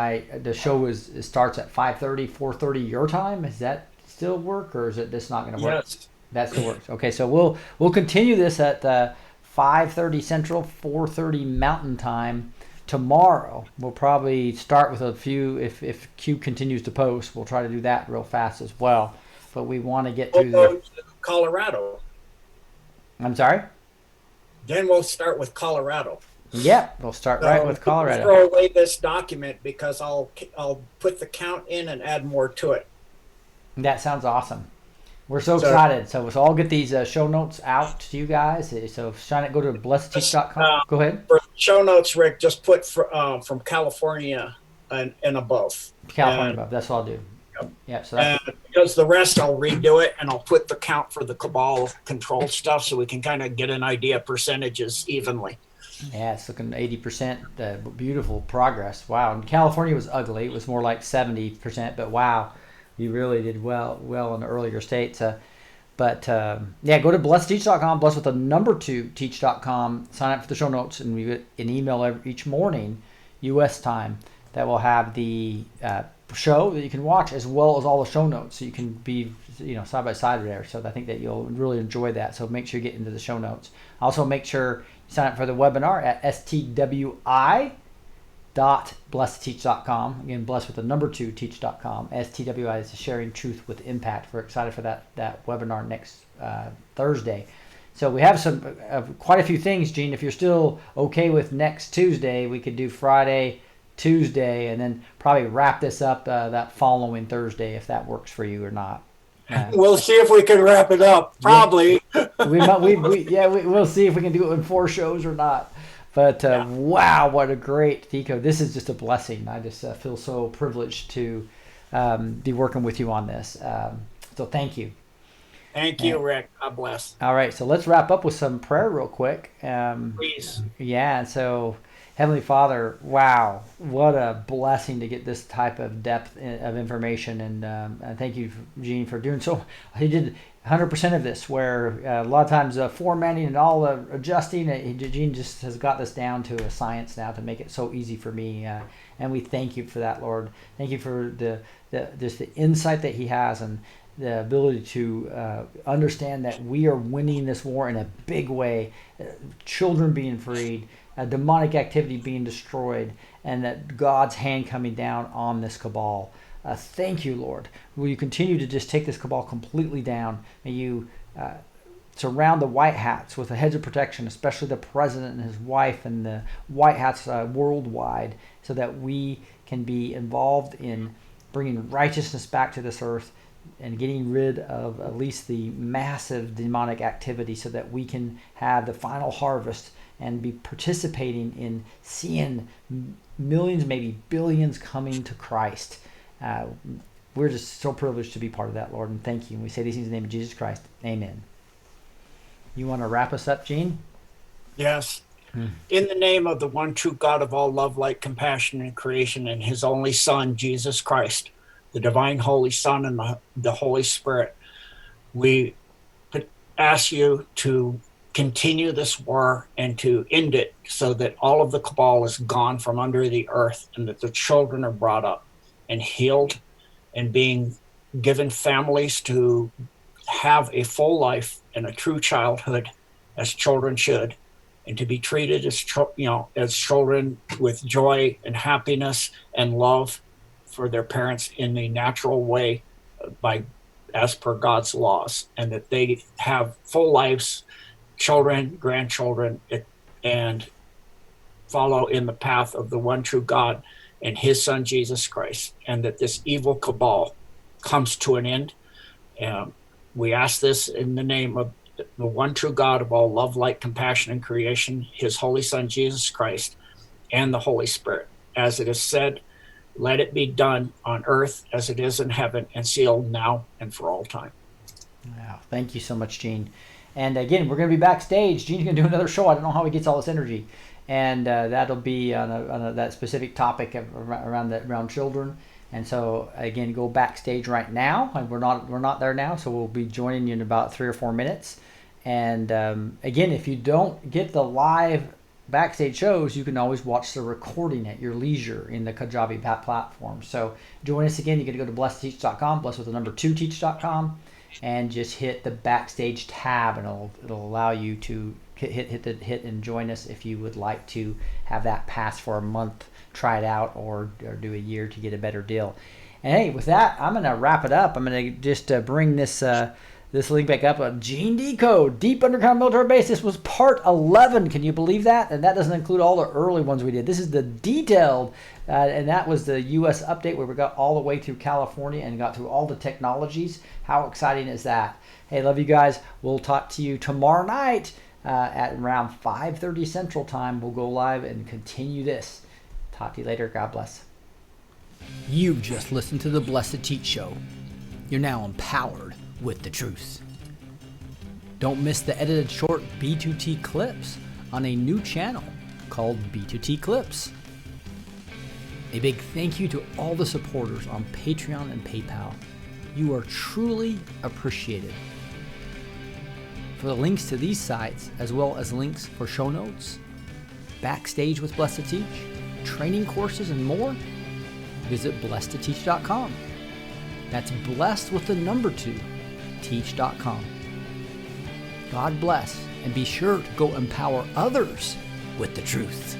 the show starts at 5:30, 4:30 your time. Is that still work, or is it just not going to work? Yes. That still works. Okay, so we'll continue this at 5:30 Central, 4:30 Mountain Time tomorrow. We'll probably start with a few. If Q continues to post, we'll try to do that real fast as well. But we want to get to Colorado. I'm sorry. Then we'll start with Colorado. Yep, we'll start right with Colorado. Throw away this document because I'll put the count in and add more to it. That sounds awesome. We're so excited. So I'll get these show notes out to you guys. So go to blessedteach.com. Go ahead. For show notes, Rick, just put from California and above. California above. That's what I'll do. Yeah. So because the rest I'll redo it and I'll put the count for the cabal control stuff so we can kind of get an idea of percentages evenly. Yeah, it's looking 80%. Beautiful progress. Wow. And California was ugly. It was more like 70%. But wow, you really did well in the earlier states. But go to blessedteach.com, blessed with the number 2 teach.com. Sign up for the show notes, and we get an email each morning, U.S. time, that will have the show that you can watch as well as all the show notes, so you can be side by side there. So I think that you'll really enjoy that. So make sure you get into the show notes. Also make sure you sign up for the webinar at STWI.blessedteach.com. Again, blessed with the number 2 teach.com. STWI is sharing truth with impact. We're excited for that webinar next Thursday. So we have quite a few things, Gene. If you're still okay with next Tuesday, we could do Friday, Tuesday, and then probably wrap this up that following Thursday, if that works for you or not. We'll see if we can wrap it up. Probably. We'll see if we can do it in 4 shows or not. But wow, what a great Decode. This is just a blessing. I just feel so privileged to be working with you on this. So thank you. Thank you, Rick. God bless. All right, so let's wrap up with some prayer real quick. Please. Yeah, so Heavenly Father, wow, what a blessing to get this type of depth of information. And thank you, Gene, for doing so. He did 100% of this, where a lot of times formatting and all the adjusting, Gene just has got this down to a science now to make it so easy for me. And we thank you for that, Lord. Thank you for just the insight that he has and the ability to understand that we are winning this war in a big way. Children being freed, demonic activity being destroyed, and that God's hand coming down on this cabal. Thank you, Lord. Will you continue to just take this cabal completely down? May you surround the white hats with a hedge of protection, especially the president and his wife and the white hats worldwide, so that we can be involved in bringing righteousness back to this earth and getting rid of at least the massive demonic activity, so that we can have the final harvest and be participating in seeing millions, maybe billions coming to Christ. We're just so privileged to be part of that, Lord, and thank you. And we say these things in the name of Jesus Christ. Amen. You want to wrap us up, Gene? Yes. In the name of the one true God of all love, light, compassion, and creation, and his only Son, Jesus Christ, the divine Holy Son and the Holy Spirit, we ask you to continue this war and to end it, so that all of the cabal is gone from under the earth, and that the children are brought up and healed and being given families to have a full life and a true childhood as children should, and to be treated as children with joy and happiness and love for their parents in the natural way, as per God's laws, and that they have full lives, children, grandchildren, and follow in the path of the one true God and his Son, Jesus Christ, and that this evil cabal comes to an end. We ask this in the name of the one true God of all love, light, compassion, and creation, his Holy Son, Jesus Christ, and the Holy Spirit. As it is said, let it be done on earth as it is in heaven, and sealed now and for all time. Wow, thank you so much, Gene. And again, we're going to be backstage. Gene's going to do another show. I don't know how he gets all this energy. And that'll be on that specific topic around children. And so again, go backstage right now. And we're not there now, so we'll be joining you in about 3 or 4 minutes. And again, if you don't get the live backstage shows, you can always watch the recording at your leisure in the Kajabi platform. So join us again. You got to go to blessedteach.com, blessed with the number 2 teach.com, and just hit the backstage tab, and it'll allow you to hit and join us if you would like to have that pass for a month, try it out, or do a year to get a better deal. And hey, with that, I'm going to wrap it up. I'm going to just bring this link back up. Gene Decode, Deep Underground Military Base. This was part 11. Can you believe that? And that doesn't include all the early ones we did. This is the detailed, and that was the U.S. update where we got all the way through California and got through all the technologies. How exciting is that? Hey, love you guys. We'll talk to you tomorrow night at around 5:30 Central Time. We'll go live and continue this. Talk to you later. God bless. You've just listened to the Blessed Teach Show. You're now empowered with the truth. Don't miss the edited short B2T clips on a new channel called B2T Clips. A big thank you to all the supporters on Patreon and PayPal. You are truly appreciated. For the links to these sites, as well as links for show notes, Backstage with Blessed Teach, training courses, and more, visit blessedtoteach.com. That's blessed with the number 2, teach.com. God bless, and be sure to go empower others with the truth.